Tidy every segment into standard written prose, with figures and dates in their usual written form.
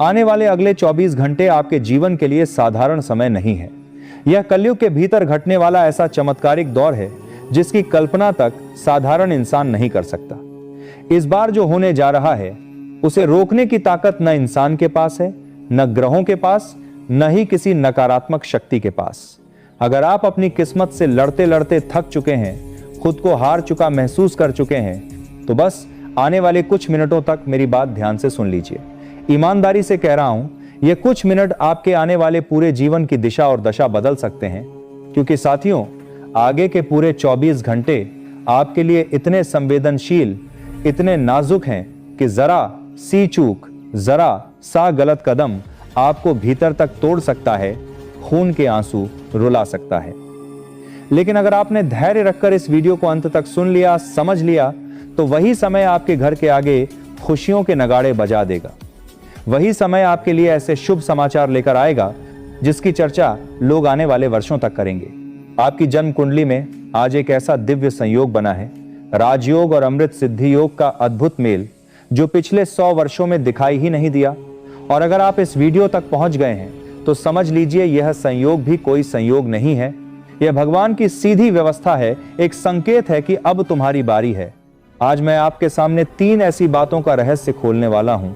आने वाले अगले 24 घंटे आपके जीवन के लिए साधारण समय नहीं है। यह कलयुग के भीतर घटने वाला ऐसा चमत्कारिक दौर है जिसकी कल्पना तक साधारण इंसान नहीं कर सकता। इस बार जो होने जा रहा है उसे रोकने की ताकत न इंसान के पास है, न ग्रहों के पास, न ही किसी नकारात्मक शक्ति के पास। अगर आप अपनी किस्मत से लड़ते लड़ते थक चुके हैं, खुद को हार चुका महसूस कर चुके हैं, तो बस आने वाले कुछ मिनटों तक मेरी बात ध्यान से सुन लीजिए। ईमानदारी से कह रहा हूं, ये कुछ मिनट आपके आने वाले पूरे जीवन की दिशा और दशा बदल सकते हैं, क्योंकि साथियों, आगे के पूरे 24 घंटे आपके लिए इतने संवेदनशील, इतने नाजुक हैं कि जरा सी चूक, जरा सा गलत कदम आपको भीतर तक तोड़ सकता है, खून के आंसू रुला सकता है। लेकिन अगर आपने धैर्य रखकर इस वीडियो को अंत तक सुन लिया, समझ लिया, तो वही समय आपके घर के आगे खुशियों के नगाड़े बजा देगा। वही समय आपके लिए ऐसे शुभ समाचार लेकर आएगा जिसकी चर्चा लोग आने वाले वर्षों तक करेंगे। आपकी जन्म कुंडली में आज एक ऐसा दिव्य संयोग बना है, राजयोग और अमृत सिद्धि योग का अद्भुत मेल, जो पिछले 100 वर्षों में दिखाई ही नहीं दिया। और अगर आप इस वीडियो तक पहुंच गए हैं तो समझ लीजिए यह संयोग भी कोई संयोग नहीं है, यह भगवान की सीधी व्यवस्था है, एक संकेत है कि अब तुम्हारी बारी है। आज मैं आपके सामने 3 ऐसी बातों का रहस्य खोलने वाला हूं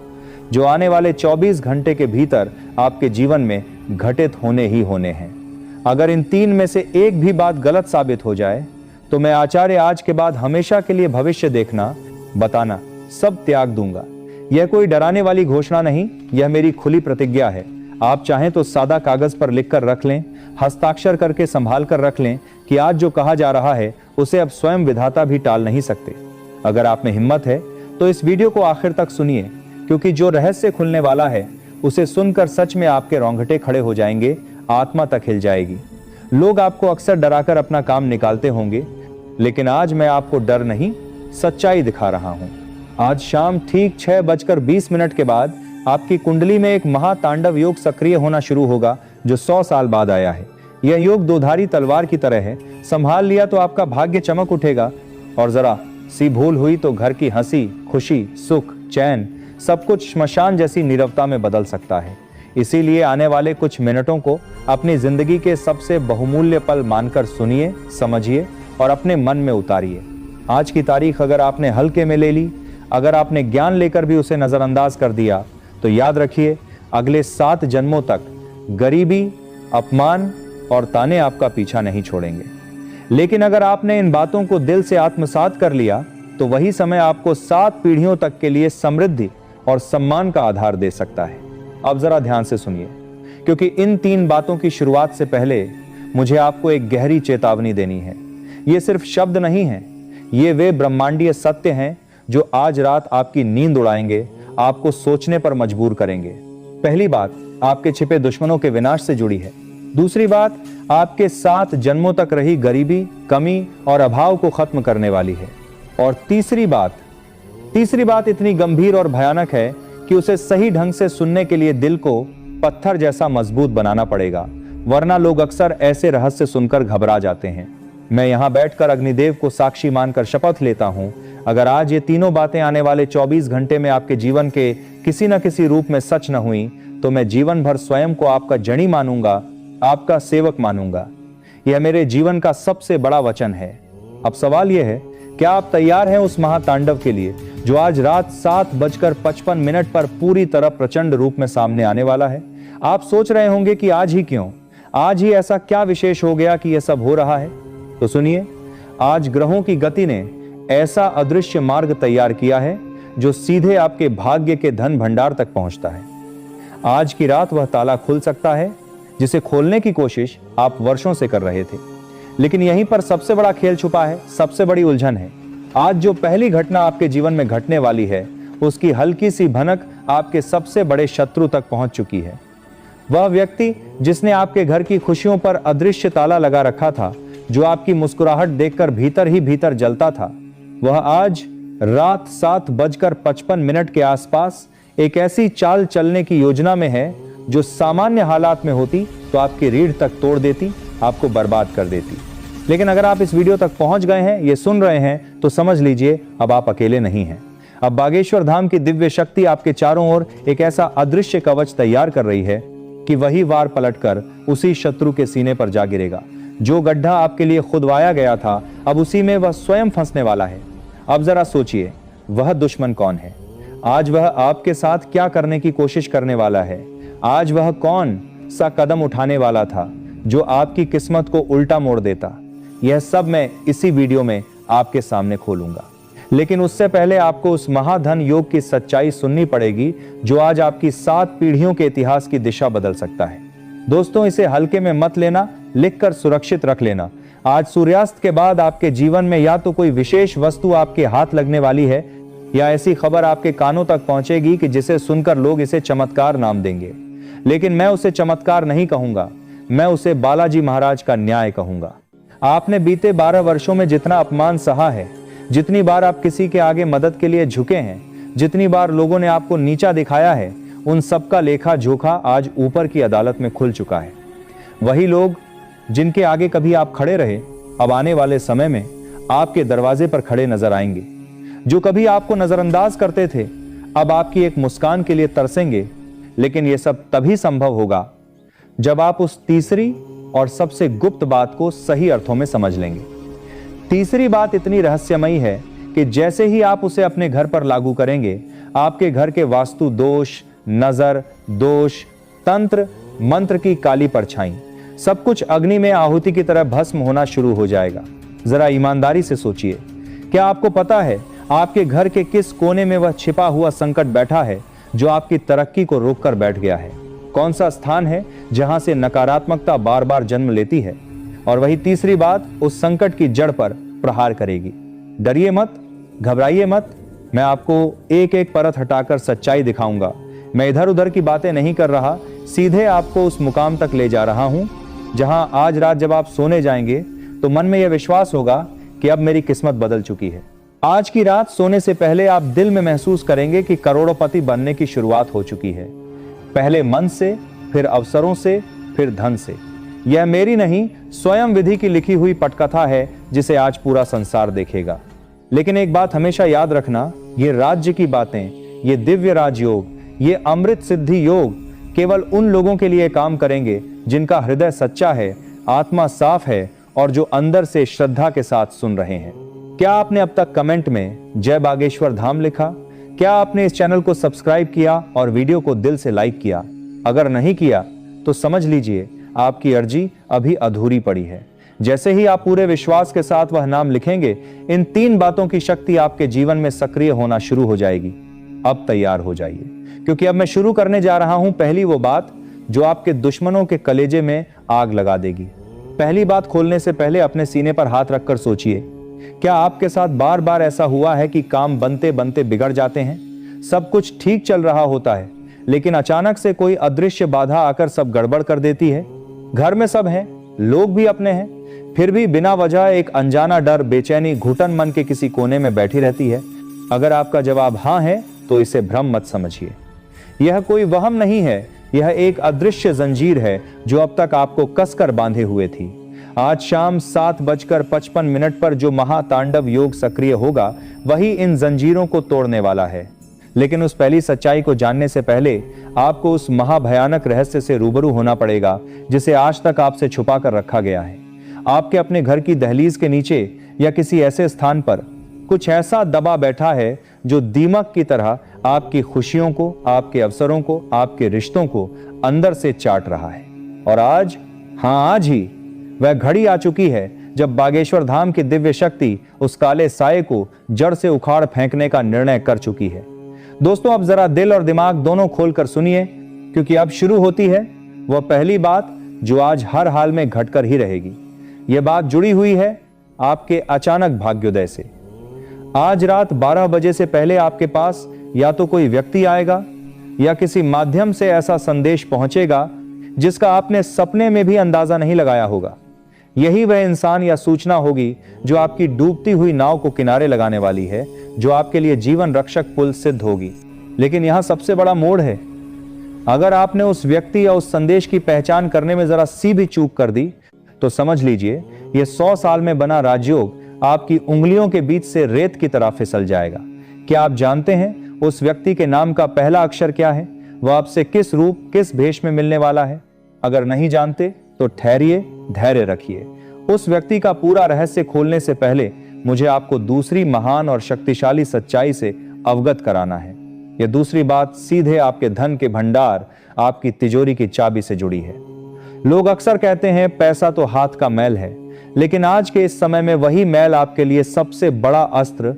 जो आने वाले 24 घंटे के भीतर आपके जीवन में घटित होने ही होने हैं। अगर इन 3 में से एक भी बात गलत साबित हो जाए तो मैं आचार्य आज के बाद हमेशा के लिए भविष्य देखना, बताना सब त्याग दूंगा। यह कोई डराने वाली घोषणा नहीं, यह मेरी खुली प्रतिज्ञा है। आप चाहें तो सादा कागज पर लिखकर रख लें, हस्ताक्षर करके संभाल कर रख लें कि आज जो कहा जा रहा है उसे अब स्वयं विधाता भी टाल नहीं सकते। अगर आप में हिम्मत है तो इस वीडियो को आखिर तक सुनिए, क्योंकि जो रहस्य खुलने वाला है उसे सुनकर सच में आपके रोंगटे खड़े हो जाएंगे, आत्मा तक हिल जाएगी। लोग आपको अक्सर डराकर अपना काम निकालते होंगे, लेकिन आज मैं आपको डर नहीं, सच्चाई दिखा रहा हूं। आज शाम ठीक 6:20 के बाद आपकी कुंडली में एक महातांडव योग सक्रिय होना शुरू होगा जो 100 साल बाद आया है। यह योग दोधारी तलवार की तरह है, संभाल लिया तो आपका भाग्य चमक उठेगा, और जरा सी भूल हुई तो घर की हंसी, खुशी, सुख, चैन सब कुछ श्मशान जैसी नीरवता में बदल सकता है। इसीलिए आने वाले कुछ मिनटों को अपनी जिंदगी के सबसे बहुमूल्य पल मानकर सुनिए, समझिए और अपने मन में उतारिए। आज की तारीख अगर आपने हल्के में ले ली, अगर आपने ज्ञान लेकर भी उसे नजरअंदाज कर दिया, तो याद रखिए अगले 7 जन्मों तक गरीबी, अपमान और ताने आपका पीछा नहीं छोड़ेंगे। लेकिन अगर आपने इन बातों को दिल से आत्मसात कर लिया तो वही समय आपको 7 पीढ़ियों तक के लिए समृद्धि और सम्मान का आधार दे सकता है। अब जरा ध्यान से सुनिए, क्योंकि इन 3 बातों की शुरुआत से पहले मुझे आपको एक गहरी चेतावनी देनी है। ये सिर्फ शब्द नहीं है, ये वे ब्रह्मांडीय सत्य हैं जो आज रात आपकी नींद उड़ाएंगे, आपको सोचने पर मजबूर करेंगे। पहली बात आपके छिपे दुश्मनों के विनाश से जुड़ी है। दूसरी बात आपके 7 जन्मों तक रही गरीबी, कमी और अभाव को खत्म करने वाली है। और तीसरी बात इतनी गंभीर और भयानक है कि उसे सही ढंग से सुनने के लिए दिल को पत्थर जैसा मजबूत बनाना पड़ेगा, वरना लोग अक्सर ऐसे रहस्य सुनकर घबरा जाते हैं। मैं यहां बैठकर अग्निदेव को साक्षी मानकर शपथ लेता हूं, अगर आज ये तीनों बातें आने वाले 24 घंटे में आपके जीवन के किसी न किसी रूप में सच न हुई, तो मैं जीवन भर स्वयं को आपका जनी मानूंगा, आपका सेवक मानूंगा। यह मेरे जीवन का सबसे बड़ा वचन है। अब सवाल यह है, क्या आप तैयार हैं उस महातांडव के लिए जो आज रात 7:55 पर पूरी तरह प्रचंड रूप में सामने आने वाला है? आप सोच रहे होंगे कि आज ही क्यों, आज ही ऐसा क्या विशेष हो गया कि यह सब हो रहा है? तो सुनिए, आज ग्रहों की गति ने ऐसा अदृश्य मार्ग तैयार किया है जो सीधे आपके भाग्य के धन भंडार तक पहुंचता है। आज की रात वह ताला खुल सकता है जिसे खोलने की कोशिश आप वर्षों से कर रहे थे। लेकिन यहीं पर सबसे बड़ा खेल छुपा है, सबसे बड़ी उलझन है। आज जो पहली घटना आपके जीवन में घटने वाली है, उसकी हल्की सी भनक आपके सबसे बड़े शत्रु तक पहुंच चुकी है। वह व्यक्ति जिसने आपके घर की खुशियों पर अदृश्य ताला लगा रखा था, जो आपकी मुस्कुराहट देखकर भीतर ही भीतर जलता था, वह आज रात 7:55 के आसपास एक ऐसी चाल चलने की योजना में है जो सामान्य हालात में होती तो आपकी रीढ़ तक तोड़ देती, आपको बर्बाद कर देती। लेकिन अगर आप इस वीडियो तक पहुंच गए हैं, ये सुन रहे हैं, तो समझ लीजिए अब आप अकेले नहीं हैं। अब बागेश्वर धाम की दिव्य शक्ति आपके चारों ओर एक ऐसा अदृश्य कवच तैयार कर रही है कि वही वार पलटकर उसी शत्रु के सीने पर जा गिरेगा। जो गड्ढा आपके लिए खुदवाया गया था, अब उसी में वह स्वयं फंसने वाला है। अब जरा सोचिए, वह दुश्मन कौन है? आज वह आपके साथ क्या करने की कोशिश करने वाला है? आज वह कौन सा कदम उठाने वाला था जो आपकी किस्मत को उल्टा मोड़ देता? यह सब मैं इसी वीडियो में आपके सामने खोलूंगा। लेकिन उससे पहले आपको उस महाधन योग की सच्चाई सुननी पड़ेगी जो आज आपकी 7 पीढ़ियों के इतिहास की दिशा बदल सकता है। दोस्तों, इसे हल्के में मत लेना, लिखकर सुरक्षित रख लेना। आज सूर्यास्त के बाद आपके जीवन में या तो कोई विशेष वस्तु आपके हाथ लगने वाली है या ऐसी खबर आपके कानों तक पहुंचेगी कि जिसे सुनकर लोग इसे चमत्कार नाम देंगे। लेकिन मैं उसे चमत्कार नहीं कहूंगा, मैं उसे बालाजी महाराज का न्याय कहूंगा। आपने बीते 12 वर्षों में जितना अपमान सहा है, जितनी बार आप किसी के आगे मदद के लिए झुके हैं, जितनी बार लोगों ने आपको नीचा दिखाया है, उन सबका लेखा जोखा आज ऊपर की अदालत में खुल चुका है। वही लोग जिनके आगे कभी आप खड़े रहे, अब आने वाले समय में आपके दरवाजे पर खड़े नजर आएंगे। जो कभी आपको नजरअंदाज करते थे, अब आपकी एक मुस्कान के लिए तरसेंगे। लेकिन यह सब तभी संभव होगा जब आप उस तीसरी और सबसे गुप्त बात को सही अर्थों में समझ लेंगे। तीसरी बात इतनी रहस्यमयी है कि जैसे ही आप उसे अपने घर पर लागू करेंगे, आपके घर के वास्तु दोष, नजर दोष, तंत्र मंत्र की काली परछाई, सब कुछ अग्नि में आहुति की तरह भस्म होना शुरू हो जाएगा। जरा ईमानदारी से सोचिए, क्या आपको पता है आपके घर के किस कोने में वह छिपा हुआ संकट बैठा है जो आपकी तरक्की को रोककर बैठ गया है? कौन सा स्थान है जहां से नकारात्मकता बार बार जन्म लेती है? और वही तीसरी बात उस संकट की जड़ पर प्रहार करेगी। डरिए मत, घबराइए मत, मैं आपको एक एक परत हटाकर सच्चाई दिखाऊंगा। मैं इधर उधर की बातें नहीं कर रहा, सीधे आपको उस मुकाम तक ले जा रहा हूं जहां आज रात जब आप सोने जाएंगे तो मन में यह विश्वास होगा कि अब मेरी किस्मत बदल चुकी है। आज की रात सोने से पहले आप दिल में महसूस करेंगे कि करोड़पति बनने की शुरुआत हो चुकी है। पहले मन से, फिर अवसरों से, फिर धन से। यह मेरी नहीं, स्वयं विधि की लिखी हुई पटकथा है जिसे आज पूरा संसार देखेगा। लेकिन एक बात हमेशा याद रखना, ये राज्य की बातें, ये दिव्य राजयोग, ये अमृत सिद्धि योग केवल उन लोगों के लिए काम करेंगे जिनका हृदय सच्चा है, आत्मा साफ है और जो अंदर से श्रद्धा के साथ सुन रहे हैं। क्या आपने अब तक कमेंट में जय बागेश्वर धाम लिखा? क्या आपने इस चैनल को सब्सक्राइब किया और वीडियो को दिल से लाइक किया? अगर नहीं किया तो समझ लीजिए आपकी अर्जी अभी अधूरी पड़ी है। जैसे ही आप पूरे विश्वास के साथ वह नाम लिखेंगे, इन 3 बातों की शक्ति आपके जीवन में सक्रिय होना शुरू हो जाएगी। अब तैयार हो जाइए, क्योंकि अब मैं शुरू करने जा रहा हूं पहली वो बात जो आपके दुश्मनों के कलेजे में आग लगा देगी। पहली बात खोलने से पहले अपने सीने पर हाथ रखकर सोचिए, क्या आपके साथ बार बार ऐसा हुआ है कि काम बनते बनते बिगड़ जाते हैं? सब कुछ ठीक चल रहा होता है, लेकिन अचानक से कोई अदृश्य बाधा आकर सब गड़बड़ कर देती है। घर में सब हैं, लोग भी अपने हैं, फिर भी बिना वजह एक अनजाना डर, बेचैनी, घुटन मन के किसी कोने में बैठी रहती है। अगर आपका जवाब हाँ है तो इसे भ्रम मत समझिए। यह कोई वहम नहीं है, यह एक अदृश्य जंजीर है जो अब तक आपको कसकर बांधे हुए थी। आज शाम 7:55 पर जो महातांडव योग सक्रिय होगा, वही इन जंजीरों को तोड़ने वाला है। लेकिन उस पहली सच्चाई को जानने से पहले आपको उस महाभयानक रहस्य से रूबरू होना पड़ेगा जिसे आज तक आपसे छुपा कर रखा गया है। आपके अपने घर की दहलीज के नीचे या किसी ऐसे स्थान पर कुछ ऐसा दबा बैठा है जो दीमक की तरह आपकी खुशियों को, आपके अवसरों को, आपके रिश्तों को अंदर से चाट रहा है। और आज, हाँ आज ही वह घड़ी आ चुकी है जब बागेश्वर धाम की दिव्य शक्ति उस काले साये को जड़ से उखाड़ फेंकने का निर्णय कर चुकी है। दोस्तों, अब जरा दिल और दिमाग दोनों खोलकर सुनिए, क्योंकि अब शुरू होती है वह पहली बात जो आज हर हाल में घटकर ही रहेगी। यह बात जुड़ी हुई है आपके अचानक भाग्योदय से। आज रात 12 बजे से पहले आपके पास या तो कोई व्यक्ति आएगा या किसी माध्यम से ऐसा संदेश पहुंचेगा जिसका आपने सपने में भी अंदाजा नहीं लगाया होगा। यही वह इंसान या सूचना होगी जो आपकी डूबती हुई नाव को किनारे लगाने वाली है, जो आपके लिए जीवन रक्षक पुल सिद्ध होगी। लेकिन यहां सबसे बड़ा मोड़ है, अगर आपने उस व्यक्ति या उस संदेश की पहचान करने में जरा सी भी चूक कर दी तो समझ लीजिए यह 100 साल में बना राजयोग आपकी उंगलियों के बीच से रेत की तरह फिसल जाएगा। क्या आप जानते हैं उस व्यक्ति के नाम का पहला अक्षर क्या है? वह आपसे किस रूप, किस भेष में मिलने वाला है? अगर नहीं जानते तो ठहरिए, धैर्य रखिए। उस व्यक्ति का पूरा रहस्य खोलने से पहले मुझे आपको दूसरी महान और शक्तिशाली सच्चाई से अवगत कराना है। यह दूसरी बात सीधे आपके धन के भंडार, आपकी तिजोरी की चाबी से जुड़ी है। लोग अक्सर कहते हैं पैसा तो हाथ का मैल है, लेकिन आज के इस समय में वही मैल आपके लिए सबसे बड़ा अस्त्र,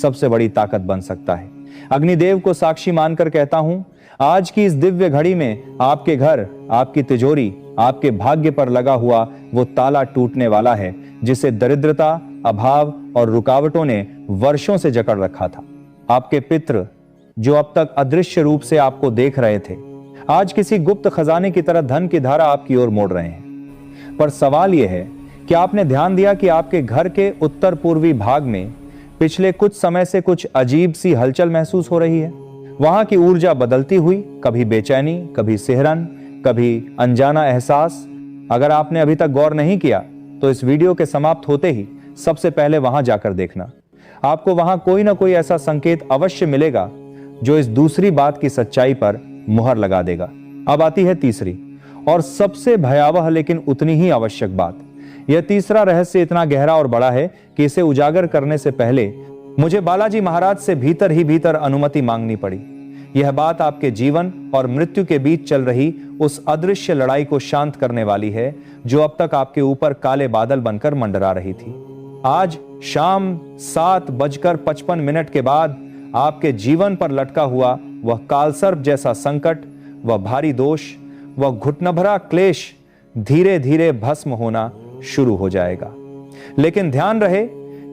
सबसे बड़ी ताकत बन सकता है। अग्निदेव को साक्षी मानकर कहता हूं, आज की इस दिव्य घड़ी में आपके घर, आपकी तिजोरी, आपके भाग्य पर लगा हुआ वो ताला टूटने वाला है जिसे दरिद्रता, अभाव और रुकावटों ने वर्षों से जकड़ रखा था। आपके पितृ जो अब तक अदृश्य रूप से आपको देख रहे थे, आज किसी गुप्त खजाने की तरह धन की धारा आपकी ओर मोड़ रहे हैं। पर सवाल यह है कि आपने ध्यान दिया कि आपके घर के उत्तर पूर्वी भाग में पिछले कुछ समय से कुछ अजीब सी हलचल महसूस हो रही है। वहां की ऊर्जा बदलती हुई, कभी बेचैनी, कभी सिहरन, कभी अनजाना एहसास। अगर आपने अभी तक गौर नहीं किया तो इस वीडियो के समाप्त होते ही सबसे पहले वहां जाकर देखना। आपको वहां कोई ना कोई ऐसा संकेत अवश्य मिलेगा जो इस दूसरी बात की सच्चाई पर मुहर लगा देगा। अब आती है तीसरी और सबसे भयावह लेकिन उतनी ही आवश्यक बात। यह तीसरा रहस्य इतना गहरा और बड़ा है कि इसे उजागर करने से पहले मुझे बालाजी महाराज से भीतर ही भीतर अनुमति मांगनी पड़ी। यह बात आपके जीवन और मृत्यु के बीच चल रही उस अदृश्य लड़ाई को शांत करने वाली है जो अब तक आपके ऊपर काले बादल बनकर मंडरा रही थी। आज शाम 7:55 के बाद आपके जीवन पर लटका हुआ वह कालसर्प जैसा संकट, वह भारी दोष, वह घुटनभरा क्लेश धीरे धीरे भस्म होना शुरू हो जाएगा। लेकिन ध्यान रहे,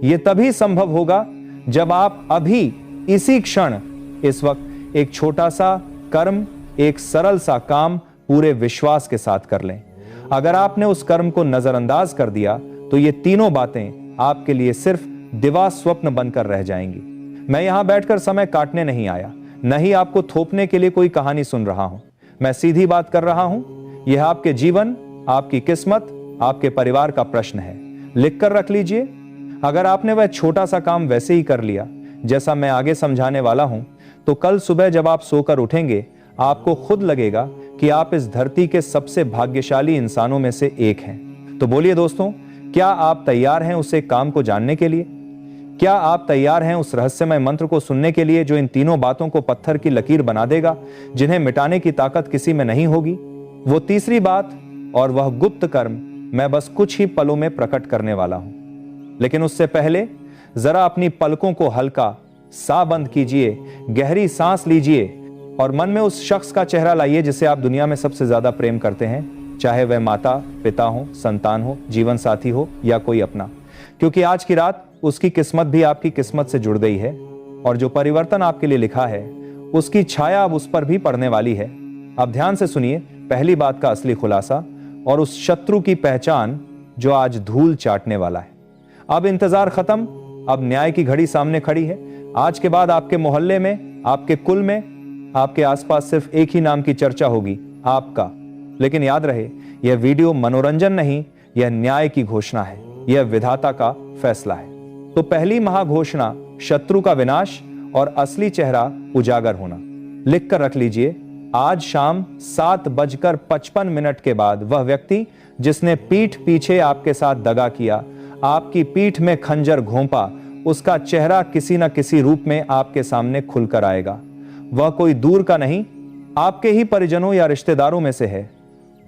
यह तभी संभव होगा जब आप अभी इसी क्षण, इस वक्त एक छोटा सा कर्म, एक सरल सा काम पूरे विश्वास के साथ कर लें। अगर आपने उस कर्म को नजरअंदाज कर दिया तो ये तीनों बातें आपके लिए सिर्फ दिवा स्वप्न बनकर रह जाएंगी। मैं यहां बैठकर समय काटने नहीं आया, न ही आपको थोपने के लिए कोई कहानी सुन रहा हूं। मैं सीधी बात कर रहा हूं। यह आपके जीवन, आपकी किस्मत, आपके परिवार का प्रश्न है। लिखकर रख लीजिए। अगर आपने वह छोटा सा काम वैसे ही कर लिया जैसा मैं आगे समझाने वाला हूं, तो कल सुबह जब आप सोकर उठेंगे आपको खुद लगेगा कि आप इस धरती के सबसे भाग्यशाली इंसानों में से एक हैं। तो बोलिए दोस्तों, क्या आप तैयार हैं उस एक काम को जानने के लिए? क्या आप तैयार हैं उस रहस्यमय मंत्र को सुनने के लिए जो इन तीनों बातों को पत्थर की लकीर बना देगा, जिन्हें मिटाने की ताकत किसी में नहीं होगी? वो तीसरी बात और वह गुप्त कर्म मैं बस कुछ ही पलों में प्रकट करने वाला हूं। लेकिन उससे पहले जरा अपनी पलकों को हल्का सा बंद कीजिए, गहरी सांस लीजिए और मन में उस शख्स का चेहरा लाइए जिसे आप दुनिया में सबसे ज्यादा प्रेम करते हैं, चाहे वह माता, पिता हो, संतान हो, जीवन साथी हो या कोई अपना। क्योंकि आज की रात उसकी किस्मत भी आपकी किस्मत से जुड़ गई है और जो परिवर्तन आपके लिए लिखा है उसकी छाया अब उस पर भी पड़ने वाली है। अब ध्यान से सुनिए पहली बात का असली खुलासा और उस शत्रु की पहचान जो आज धूल चाटने वाला है। अब इंतजार खत्म, अब न्याय की घड़ी सामने खड़ी है। आज के बाद आपके मोहल्ले में, आपके कुल में, आपके आसपास सिर्फ एक ही नाम की चर्चा होगी, आपका। लेकिन याद रहे, यह वीडियो मनोरंजन नहीं, यह न्याय की घोषणा है, यह विधाता का फैसला है। तो पहली महाघोषणा, शत्रु का विनाश और असली चेहरा उजागर होना। लिखकर रख लीजिए, आज शाम 7:55 के बाद वह व्यक्ति जिसने पीठ पीछे आपके साथ दगा किया, आपकी पीठ में खंजर घोंपा, उसका चेहरा किसी न किसी रूप में आपके सामने खुलकर आएगा। वह कोई दूर का नहीं, आपके ही परिजनों या रिश्तेदारों में से है।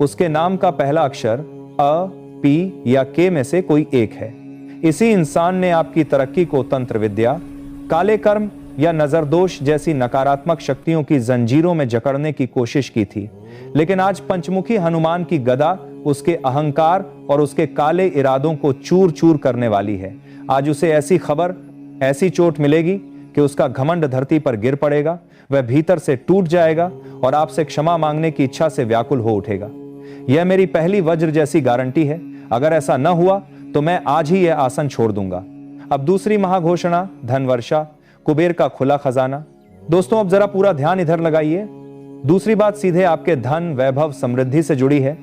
उसके नाम का पहला अक्षर अ, पी या के में से कोई एक है। इसी इंसान ने आपकी तरक्की को तंत्र विद्या, काले कर्म या नजर दोष जैसी नकारात्मक शक्तियों की जंजीरों में जकड़ने की कोशिश की थी। लेकिन आज पंचमुखी हनुमान की गदा उसके अहंकार और उसके काले इरादों को चूर चूर करने वाली है। आज उसे ऐसी खबर, ऐसी चोट मिलेगी कि उसका घमंड धरती पर गिर पड़ेगा, वह भीतर से टूट जाएगा और आपसे क्षमा मांगने की इच्छा से व्याकुल हो उठेगा। यह मेरी पहली वज्र जैसी गारंटी है। अगर ऐसा न हुआ तो मैं आज ही यह आसन छोड़ दूंगा। अब दूसरी महाघोषणा, धन वर्षा, कुबेर का खुला खजाना। दोस्तों, अब जरा पूरा ध्यान इधर लगाइए। दूसरी बात सीधे आपके धन, वैभव, समृद्धि से जुड़ी है।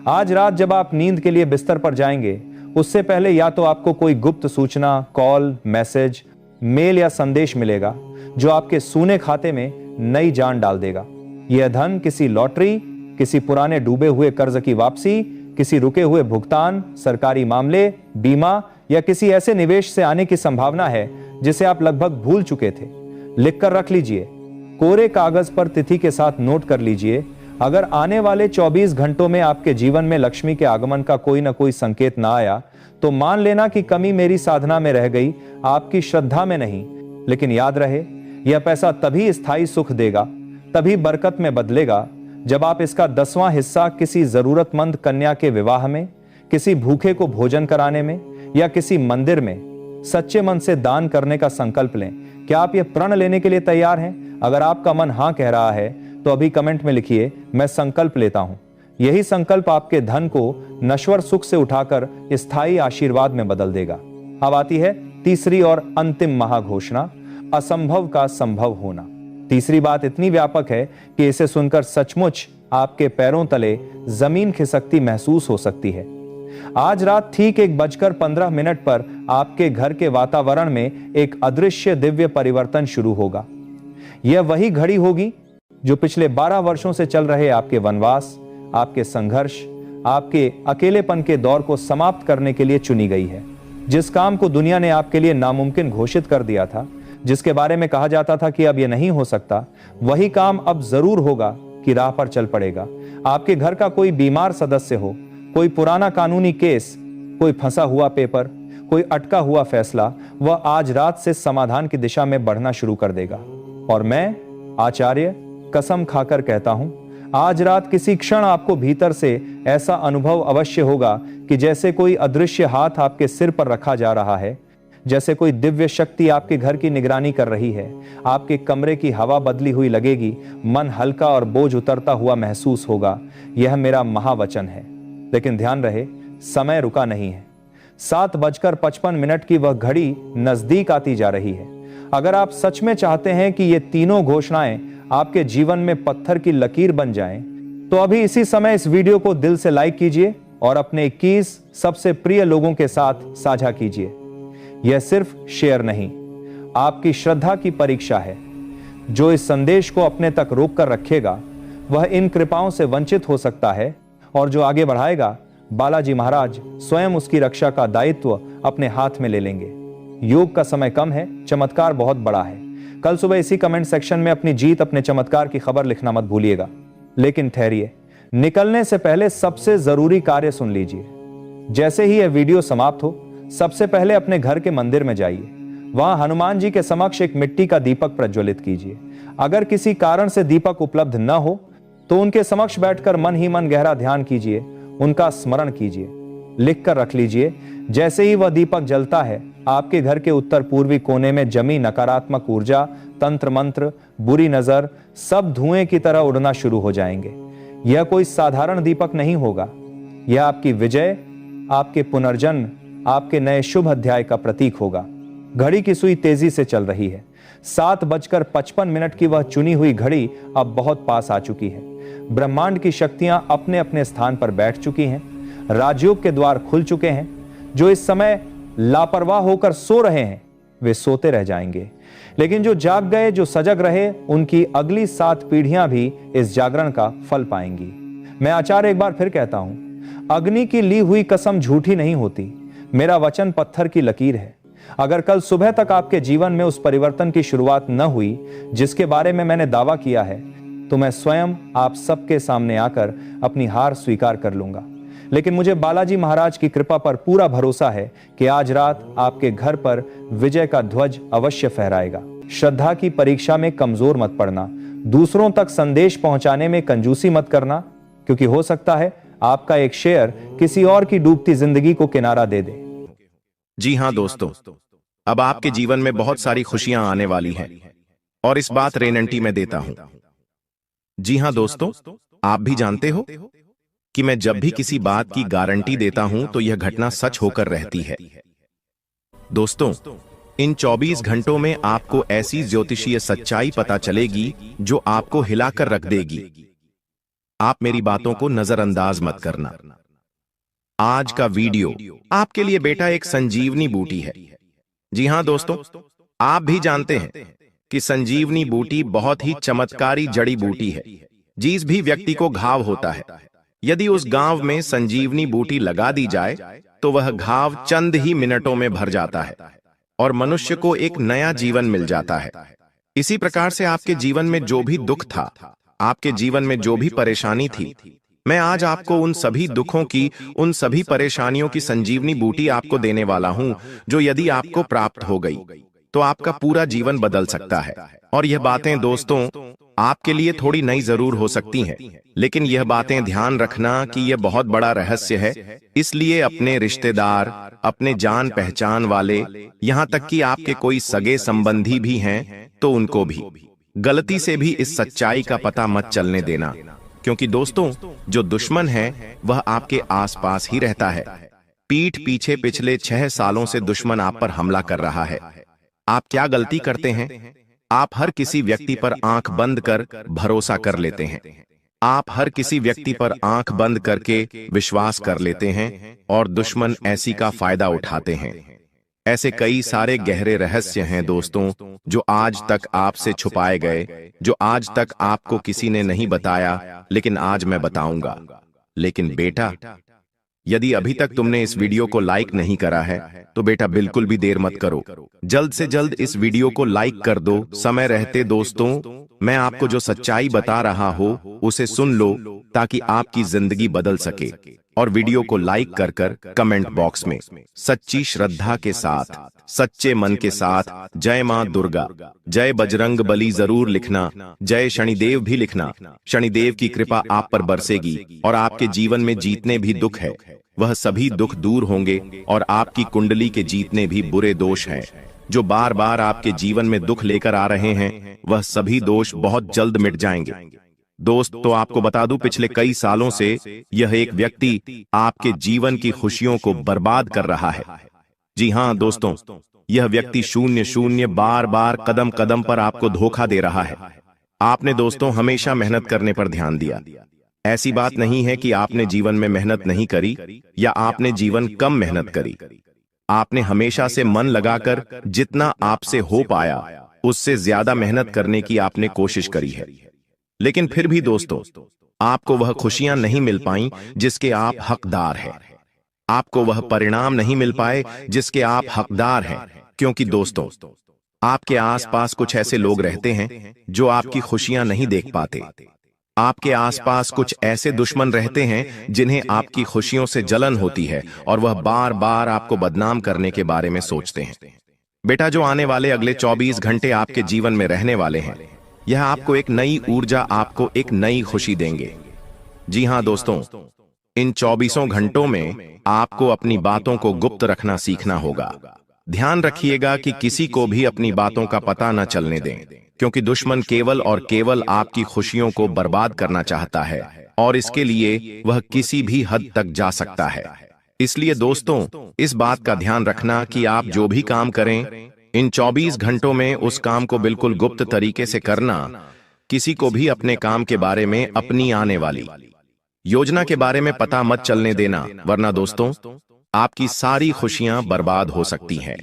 आज रात जब आप नींद के लिए बिस्तर पर जाएंगे, उससे पहले या तो आपको कोई गुप्त सूचना, कॉल, मैसेज मेल या संदेश मिलेगा जो आपके सूने खाते में नई जान डाल देगा। यह धन किसी लॉटरी, किसी पुराने डूबे हुए कर्ज की वापसी, किसी रुके हुए भुगतान, सरकारी मामले, बीमा या किसी ऐसे निवेश से आने की संभावना है जिसे आप लगभग भूल चुके थे। लिखकर रख लीजिए, कोरे कागज पर तिथि के साथ नोट कर लीजिए। अगर आने वाले 24 घंटों में आपके जीवन में लक्ष्मी के आगमन का कोई ना कोई संकेत ना आया तो मान लेना कि कमी मेरी साधना में रह गई, आपकी श्रद्धा में नहीं। लेकिन याद रहे, यह पैसा तभी स्थायी सुख देगा, तभी बरकत में बदलेगा जब आप इसका 10वां हिस्सा किसी जरूरतमंद कन्या के विवाह में, किसी भूखे को भोजन कराने में या किसी मंदिर में सच्चे मन से दान करने का संकल्प लें। क्या आप यह प्रण लेने के लिए तैयार हैं? अगर आपका मन हां कह रहा है तो अभी कमेंट में लिखिए, मैं संकल्प लेता हूं। यही संकल्प आपके धन को नश्वर सुख से उठाकर स्थायी आशीर्वाद में बदल देगा। अब आती है तीसरी और अंतिम महाघोषणा, असंभव का संभव होना। तीसरी बात इतनी व्यापक है कि इसे सुनकर सचमुच आपके पैरों तले जमीन खिसकती महसूस हो सकती है। आज रात ठीक 1:15 पर आपके घर के वातावरण में एक अदृश्य दिव्य परिवर्तन शुरू होगा। यह वही घड़ी होगी जो पिछले 12 वर्षों से चल रहे आपके वनवास, आपके संघर्ष, आपके अकेलेपन के दौर को समाप्त करने के लिए चुनी गई है। जिस काम को दुनिया ने आपके लिए नामुमकिन घोषित कर दिया था, जिसके बारे में कहा जाता था कि अब यह नहीं हो सकता, वही काम अब जरूर होगा कि राह पर चल पड़ेगा। आपके घर का कोई बीमार सदस्य हो, कोई पुराना कानूनी केस, कोई फंसा हुआ पेपर, कोई अटका हुआ फैसला, वह आज रात से समाधान की दिशा में बढ़ना शुरू कर देगा। और मैं आचार्य कसम खाकर कहता हूं, आज रात किसी क्षण आपको भीतर से ऐसा अनुभव अवश्य होगा कि जैसे कोई अदृश्य हाथ आपके सिर पर रखा जा रहा है, जैसे कोई दिव्य शक्ति आपके घर की निगरानी कर रही है। आपके कमरे की हवा बदली हुई लगेगी, मन हल्का और बोझ उतरता हुआ महसूस होगा। यह मेरा महावचन है। लेकिन ध्यान रहे, समय रुका नहीं है। 7:55 की वह घड़ी नजदीक आती जा रही है। अगर आप सच में चाहते हैं कि ये तीनों घोषणाएं आपके जीवन में पत्थर की लकीर बन जाएं, तो अभी इसी समय इस वीडियो को दिल से लाइक कीजिए और अपने 21 सबसे प्रिय लोगों के साथ साझा कीजिए। यह सिर्फ शेयर नहीं, आपकी श्रद्धा की परीक्षा है। जो इस संदेश को अपने तक रोक कर रखेगा, वह इन कृपाओं से वंचित हो सकता है, और जो आगे बढ़ाएगा, बालाजी महाराज स्वयं उसकी रक्षा का दायित्व अपने हाथ में ले लेंगे। योग का समय कम है, चमत्कार बहुत बड़ा है। कल सुबह इसी कमेंट सेक्शन में अपनी जीत, अपने चमत्कार की खबर लिखना मत भूलिएगा। लेकिन ठहरिए, निकलने से पहले सबसे जरूरी कार्य सुन लीजिए। जैसे ही यह वीडियो समाप्त हो, सबसे पहले अपने घर के मंदिर में जाइए। वहां हनुमान जी के समक्ष एक मिट्टी का दीपक प्रज्वलित कीजिए। अगर किसी कारण से दीपक उपलब्ध न हो तो उनके समक्ष बैठकर मन ही मन गहरा ध्यान कीजिए, उनका स्मरण कीजिए। लिख कर रख लीजिए, जैसे ही वह दीपक जलता है, आपके घर के उत्तर पूर्वी कोने में जमी नकारात्मक ऊर्जा, तंत्र मंत्र, बुरी नजर सब धुएं की तरह उड़ना शुरू हो जाएंगे। यह कोई साधारण दीपक नहीं होगा। यह आपकी विजय, आपके पुनर्जन्म, आपके नए शुभ अध्याय का प्रतीक होगा। घड़ी की सुई तेजी से चल रही है। 7:55 की वह चुनी हुई घड़ी अब बहुत पास आ चुकी है। ब्रह्मांड की शक्तियां अपने अपने स्थान पर बैठ चुकी हैं। राजयोग के द्वार खुल चुके हैं। जो इस समय लापरवाह होकर सो रहे हैं, वे सोते रह जाएंगे। लेकिन जो जाग गए, जो सजग रहे, उनकी अगली 7 पीढ़ियां भी इस जागरण का फल पाएंगी। मैं आचार्य एक बार फिर कहता हूं, अग्नि की ली हुई कसम झूठी नहीं होती। मेरा वचन पत्थर की लकीर है। अगर कल सुबह तक आपके जीवन में उस परिवर्तन की शुरुआत न हुई जिसके बारे में मैंने दावा किया है, तो मैं स्वयं आप सबके सामने आकर अपनी हार स्वीकार कर लूंगा। लेकिन मुझे बालाजी महाराज की कृपा पर पूरा भरोसा है कि आज रात आपके घर पर विजय का ध्वज अवश्य फहराएगा। श्रद्धा की परीक्षा में कमजोर मत पड़ना। दूसरों तक संदेश पहुंचाने में कंजूसी मत करना, क्योंकि हो सकता है आपका एक शेयर किसी और की डूबती जिंदगी को किनारा दे दे। जी हां दोस्तों, अब आपके जीवन में बहुत सारी खुशियां आने वाली हैं और इस बात रेनंटी में देता हूं। जी हां दोस्तों, आप भी जानते हो कि मैं जब भी किसी बात की गारंटी देता हूं तो यह घटना सच होकर रहती है। दोस्तों, इन 24 घंटों में आपको ऐसी ज्योतिषीय सच्चाई पता चलेगी जो आपको हिलाकर रख देगी। आप मेरी बातों को नजरअंदाज मत करना। आज का वीडियो आपके लिए बेटा एक संजीवनी बूटी है। जी हां दोस्तों, आप भी जानते हैं कि संजीवनी बूटी बहुत ही चमत्कारी जड़ी बूटी है। जिस भी व्यक्ति को घाव होता है, यदि उस गांव में संजीवनी बूटी लगा दी जाए तो वह घाव चंद ही मिनटों में भर जाता है और मनुष्य को एक नया जीवन मिल जाता है। इसी प्रकार से आपके जीवन में जो भी दुख था, आपके जीवन में जो भी परेशानी थी, मैं आज आपको उन सभी दुखों की, उन सभी परेशानियों की संजीवनी बूटी आपको देने वाला हूं, जो यदि आपको प्राप्त हो गई तो आपका पूरा जीवन बदल सकता है। और यह बातें दोस्तों आपके लिए थोड़ी नई जरूर हो सकती हैं, लेकिन यह बातें ध्यान रखना कि यह बहुत बड़ा रहस्य है। इसलिए अपने रिश्तेदार, अपने जान पहचान वाले, यहां तक कि आपके कोई सगे संबंधी भी हैं, तो उनको भी गलती से भी इस सच्चाई का पता मत चलने देना, क्योंकि दोस्तों जो दुश्मन है वह आपके आसपास ही रहता है। पीठ पीछे पिछले 6 सालों से दुश्मन आप पर हमला कर रहा है। आप क्या गलती करते हैं? आप हर किसी व्यक्ति पर आंख बंद कर भरोसा कर लेते हैं। आप हर किसी व्यक्ति पर आंख बंद करके विश्वास कर लेते हैं और दुश्मन ऐसी का फायदा उठाते हैं। ऐसे कई सारे गहरे रहस्य हैं दोस्तों, जो आज तक आपसे छुपाए गए, जो आज तक आपको किसी ने नहीं बताया, लेकिन आज मैं बताऊंगा। लेकिन बेटा, यदि अभी तक तुमने इस वीडियो को लाइक नहीं करा है तो बेटा बिल्कुल भी देर मत करो, जल्द से जल्द इस वीडियो को लाइक कर दो समय रहते। दोस्तों, मैं आपको जो सच्चाई बता रहा हूं उसे सुन लो ताकि आपकी जिंदगी बदल सके। और वीडियो को लाइक कर कर कमेंट बॉक्स में सच्ची श्रद्धा के साथ, सच्चे मन के साथ जय मां दुर्गा, जय बजरंग बली जरूर लिखना, जय शनिदेव भी लिखना। शनिदेव की कृपा आप पर बरसेगी और आपके जीवन में जितने भी दुख है वह सभी दुख दूर होंगे और आपकी कुंडली के जितने भी बुरे दोष हैं जो बार बार आपके जीवन में दुख लेकर आ रहे हैं, वह सभी दोष बहुत जल्द मिट जाएंगे। दोस्त, तो आपको बता दूं, पिछले कई सालों से यह एक व्यक्ति आपके जीवन की खुशियों को बर्बाद कर रहा है। जी हां दोस्तों, यह व्यक्ति शून्य शून्य बार बार कदम कदम पर आपको धोखा दे रहा है। आपने दोस्तों हमेशा मेहनत करने पर ध्यान दिया। ऐसी बात नहीं है कि आपने जीवन में मेहनत नहीं करी या आपने जीवन कम मेहनत करी। आपने हमेशा से मन लगाकर जितना आपसे हो पाया उससे ज्यादा मेहनत करने की आपने कोशिश करी है। लेकिन फिर भी दोस्तों, आपको वह खुशियां नहीं मिल पाई जिसके आप हकदार हैं। आपको वह परिणाम नहीं मिल पाए जिसके आप हकदार हैं, क्योंकि दोस्तों आपके आसपास कुछ ऐसे लोग रहते हैं जो आपकी खुशियां नहीं देख पाते। आपके आसपास कुछ ऐसे दुश्मन रहते हैं जिन्हें आपकी खुशियों से जलन होती है और वह बार बार आपको बदनाम करने के बारे में सोचते हैं। बेटा, जो आने वाले अगले 24 घंटे आपके जीवन में रहने वाले हैं, यह आपको एक नई ऊर्जा, आपको एक नई खुशी देंगे। जी हां दोस्तों, इन 24 घंटों में आपको अपनी बातों को गुप्त रखना सीखना होगा। ध्यान रखिएगा कि किसी को भी अपनी बातों का पता न चलने दें, क्योंकि दुश्मन केवल और केवल आपकी खुशियों को बर्बाद करना चाहता है और इसके लिए वह किसी भी हद तक जा सकता है। इसलिए दोस्तों, इस बात का ध्यान रखना कि आप जो भी काम करें, इन 24 घंटों में उस काम को बिल्कुल गुप्त तरीके से करना। किसी को भी अपने काम के बारे में, अपनी आने वाली योजना के बारे में पता मत चलने देना, वरना दोस्तों आपकी सारी खुशियां बर्बाद हो सकती हैं।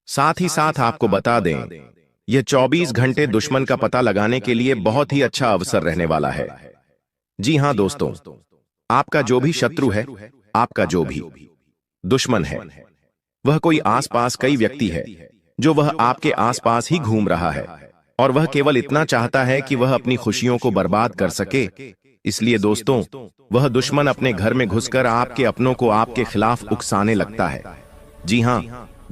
साथ ही साथ आपको बता दें, यह 24 घंटे दुश्मन का पता लगाने के लिए बहुत ही अच्छा अवसर रहने वाला है। जी हां दोस्तों, आपका जो भी शत्रु है, आपका जो भी दुश्मन है, वह कोई आसपास कई व्यक्ति है जो वह आपके आसपास ही घूम रहा है और वह केवल इतना चाहता है कि वह अपनी खुशियों को बर्बाद कर सके। इसलिए दोस्तों, वह दुश्मन अपने घर में घुसकर आपके अपनों को आपके खिलाफ उकसाने लगता है। जी हां,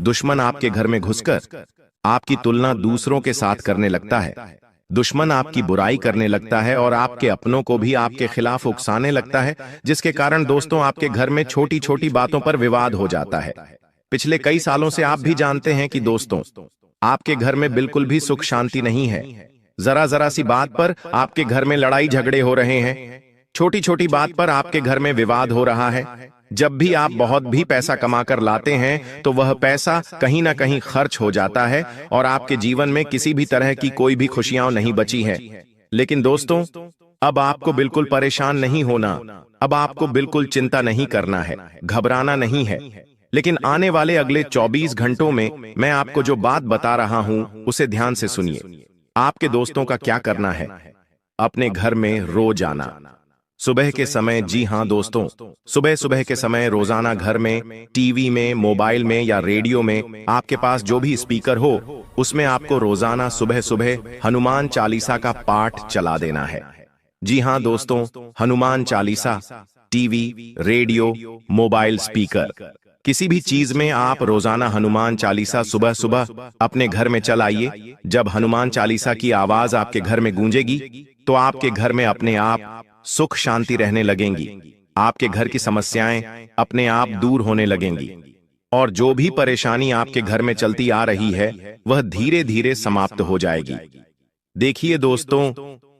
दुश्मन आपके घर में घुसकर आपकी तुलना दूसरों के साथ करने लगता है। दुश्मन आपकी बुराई करने लगता है और आपके अपनों को भी आपके खिलाफ उकसाने लगता है, जिसके कारण दोस्तों आपके घर में छोटी छोटी बातों पर विवाद हो जाता है। पिछले कई सालों से आप भी जानते हैं कि दोस्तों आपके घर में बिल्कुल भी सुख शांति नहीं है। जरा जरा सी बात पर आपके घर में लड़ाई झगड़े हो रहे हैं। छोटी छोटी बात पर आपके घर में विवाद हो रहा है। जब भी आप बहुत भी पैसा कमाकर लाते हैं तो वह पैसा कहीं ना कहीं खर्च हो जाता है और आपके जीवन में किसी भी तरह की कोई भी खुशियां नहीं बची है। लेकिन दोस्तों, अब आपको बिल्कुल परेशान नहीं होना, अब आपको बिल्कुल चिंता नहीं करना है, घबराना नहीं है। लेकिन आने वाले अगले 24 घंटों में मैं आपको जो बात बता रहा हूं उसे ध्यान से सुनिए। आपके दोस्तों का क्या करना है? अपने घर में रोज आना सुबह के समय। जी हां दोस्तों, सुबह सुबह के समय रोजाना घर में, टीवी में, मोबाइल में या रेडियो में, आपके पास जो भी स्पीकर हो उसमें आपको रोजाना सुबह सुबह हनुमान चालीसा का पाठ चला देना है। जी हां दोस्तों, Hanuman Chalisa, TV, radio, mobile speaker, किसी भी चीज में आप रोजाना हनुमान चालीसा सुबह सुबह अपने घर में चलाइए। जब हनुमान चालीसा की आवाज आपके घर में गूंजेगी तो आपके घर में अपने आप सुख शांति रहने लगेंगी। आपके घर की समस्याएं अपने आप दूर होने लगेंगी और जो भी परेशानी आपके घर में चलती आ रही है वह धीरे धीरे समाप्त हो जाएगी। देखिए दोस्तों,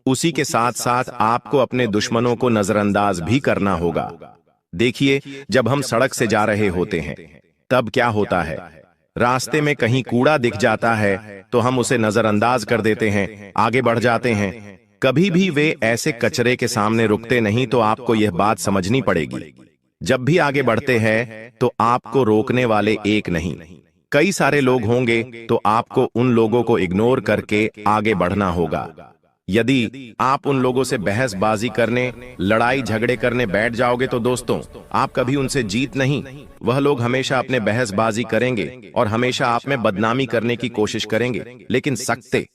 उसी के साथ साथ आपको अपने दुश्मनों को नजरअंदाज भी करना होगा। देखिए, जब हम सड़क से जा रहे होते हैं तब क्या होता है, रास्ते में कहीं कूड़ा दिख जाता है तो हम उसे नजरअंदाज कर देते हैं, आगे बढ़ जाते हैं। कभी भी वे ऐसे कचरे के सामने रुकते नहीं। तो आपको यह बात समझनी पड़ेगी, जब भी आगे बढ़ते हैं तो आपको रोकने वाले एक नहीं, कई सारे लोग होंगे, तो आपको उन लोगों को इग्नोर करके आगे बढ़ना होगा। यदि आप उन लोगों से बहसबाजी करने, लड़ाई झगड़े करने बैठ जाओगे तो दोस्तों आप कभी उनसे जीत नहीं। वह लोग हमेशा अपने बहसबाजी करेंगे और हमेशा आप में बदनामी करने की कोशिश करेंगे, लेकिन सकते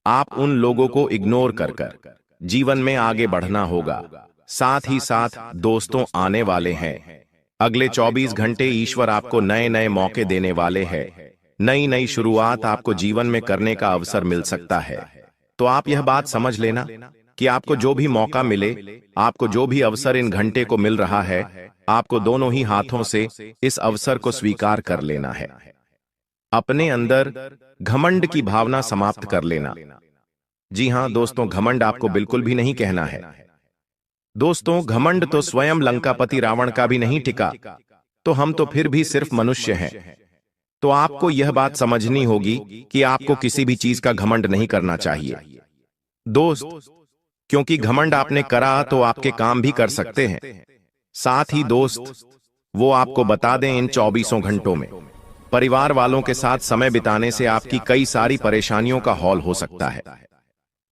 आप उन लोगों को इग्नोर कर जीवन में आगे बढ़ना होगा। साथ ही साथ दोस्तों, आने वाले हैं अगले 24 घंटे ईश्वर आपको नए नए मौके देने वाले हैं। नई नई शुरुआत आपको जीवन में करने का अवसर मिल सकता है। तो आप यह बात समझ लेना कि आपको जो भी मौका मिले, आपको जो भी अवसर इन घंटे को मिल रहा है, आपको दोनों ही हाथों से इस अवसर को स्वीकार कर लेना है। अपने अंदर घमंड की भावना समाप्त कर लेना। जी हां दोस्तों, घमंड आपको बिल्कुल भी नहीं कहना है। दोस्तों, घमंड तो स्वयं लंकापति रावण का भी नहीं टिका, तो हम तो फिर भी सिर्फ मनुष्य हैं। तो आपको यह बात समझनी होगी कि आपको किसी भी चीज का घमंड नहीं करना चाहिए दोस्त, क्योंकि घमंड आपने करा तो आपके काम भी कर सकते हैं। साथ ही दोस्त, वो आपको बता दें, इन 24 घंटों में परिवार वालों के साथ समय बिताने से आपकी कई सारी परेशानियों का हौल हो सकता है।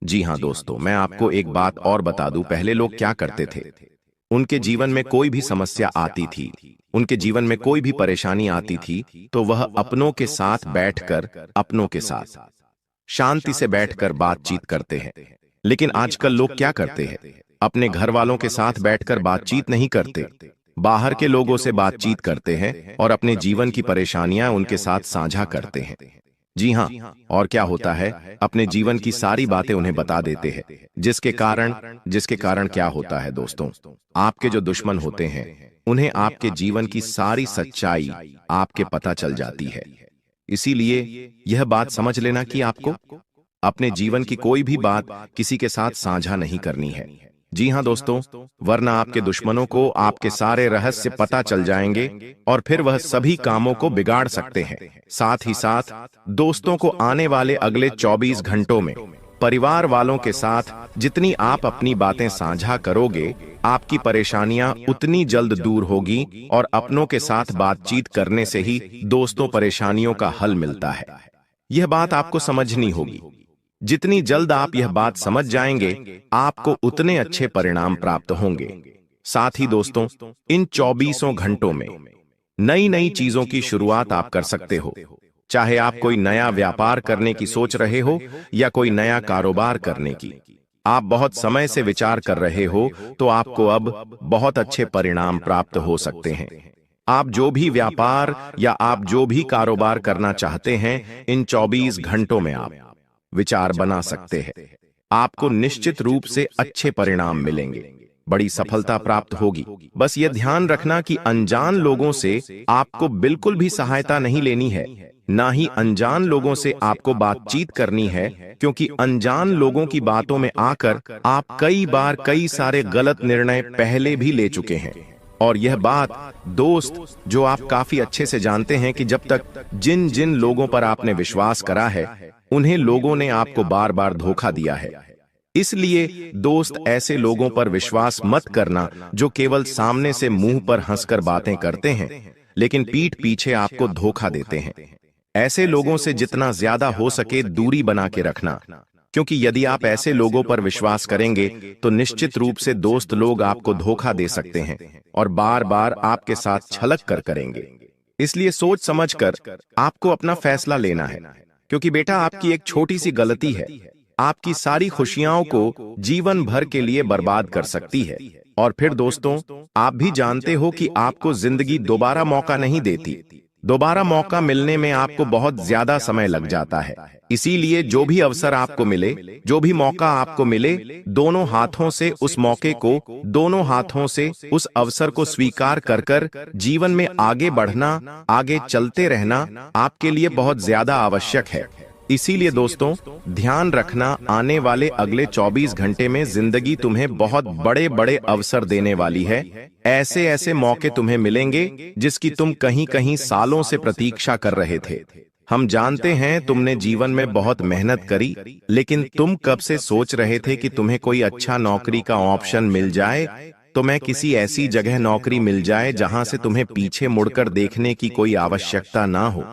जी हां दोस्तों, मैं आपको एक बात और बता दूं, पहले लोग क्या करते थे, उनके जीवन में कोई भी समस्या आती थी, उनके जीवन में कोई भी परेशानी आती थी, तो वह अपनों के साथ बैठकर, अपनों के साथ शांति से बैठकर बातचीत करते हैं। लेकिन आजकल लोग क्या करते हैं, अपने घर वालों के साथ बैठकर बातचीत नहीं करते, बाहर के लोगों से बातचीत करते हैं और अपने जीवन की परेशानियां उनके साथ साझा करते हैं। जी हां, और क्या होता है, अपने जीवन की सारी बातें उन्हें बता देते हैं, जिसके कारण क्या होता है दोस्तों, आपके जो दुश्मन होते हैं उन्हें आपके जीवन की सारी सच्चाई आपके पता चल जाती है। इसीलिए यह बात समझ लेना कि आपको अपने जीवन की कोई भी बात किसी के साथ साझा नहीं करनी है। जी हां दोस्तों, वरना आपके दुश्मनों को आपके सारे रहस्य पता चल जाएंगे और फिर वह सभी कामों को बिगाड़ सकते हैं। साथ ही साथ दोस्तों को आने वाले अगले 24 घंटों में परिवार वालों के साथ जितनी आप अपनी बातें साझा करोगे, आपकी परेशानियां उतनी जल्द दूर होगी और अपनों के साथ बातचीत करने से ही दोस्तों परेशानियों का हल मिलता है। यह बात आपको समझनी होगी। जितनी जल्द आप यह बात समझ जाएंगे, आपको उतने अच्छे परिणाम प्राप्त होंगे। साथ ही दोस्तों, इन 24 घंटों में नई नई चीजों की शुरुआत आप कर सकते हो। चाहे आप कोई नया व्यापार करने की सोच रहे हो या कोई नया कारोबार करने की आप बहुत समय से विचार कर रहे हो, तो आपको अब बहुत अच्छे परिणाम प्राप्त हो सकते हैं। आप जो भी व्यापार या आप जो भी कारोबार करना चाहते हैं, इन 24 घंटों में आप विचार बना सकते हैं। आपको निश्चित रूप से अच्छे परिणाम मिलेंगे, बड़ी सफलता प्राप्त होगी। बस यह ध्यान रखना कि अनजान लोगों से आपको बिल्कुल भी सहायता नहीं लेनी है, ना ही अनजान लोगों से आपको बातचीत करनी है, क्योंकि अनजान लोगों की बातों में आकर आप कई बार कई सारे गलत निर्णय पहले भी ले चुके हैं। और यह बात दोस्त, जो आप काफी अच्छे से जानते हैं कि जब तक जिन जिन लोगों पर आपने विश्वास करा है, उन्हें लोगों ने आपको बार बार धोखा दिया है। इसलिए दोस्त, ऐसे लोगों पर विश्वास मत करना जो केवल सामने से मुंह पर हंसकर बातें करते हैं, लेकिन पीठ पीछे आपको धोखा देते हैं। ऐसे लोगों से जितना ज्यादा हो सके दूरी बना के रखना, क्योंकि यदि आप ऐसे लोगों पर विश्वास करेंगे तो निश्चित रूप से दोस्त लोग आपको धोखा दे सकते हैं और बार बार आपके साथ छलक कर करेंगे। इसलिए सोच समझकर आपको अपना फैसला लेना है, क्योंकि बेटा आपकी एक छोटी सी गलती है आपकी सारी खुशियों को जीवन भर के लिए बर्बाद कर सकती है। और फिर दोस्तों, आप भी जानते हो कि आपको जिंदगी दोबारा मौका नहीं देती। दोबारा मौका मिलने में आपको बहुत ज्यादा समय लग जाता है। इसीलिए जो भी अवसर आपको मिले, जो भी मौका आपको मिले, दोनों हाथों से उस मौके को, दोनों हाथों से उस अवसर को स्वीकार कर कर जीवन में आगे बढ़ना, आगे चलते रहना आपके लिए बहुत ज्यादा आवश्यक है। इसीलिए दोस्तों, ध्यान रखना, आने वाले अगले 24 घंटे में जिंदगी तुम्हें बहुत बड़े बड़े अवसर देने वाली है। ऐसे ऐसे मौके तुम्हें मिलेंगे जिसकी तुम कहीं कहीं सालों से प्रतीक्षा कर रहे थे। हम जानते हैं तुमने जीवन में बहुत मेहनत करी, लेकिन तुम कब से सोच रहे थे कि तुम्हें कोई अच्छा नौकरी का ऑप्शन मिल जाए, तुम्हें किसी ऐसी जगह नौकरी मिल जाए जहां से तुम्हें पीछे मुड़कर देखने की कोई आवश्यकता ना हो।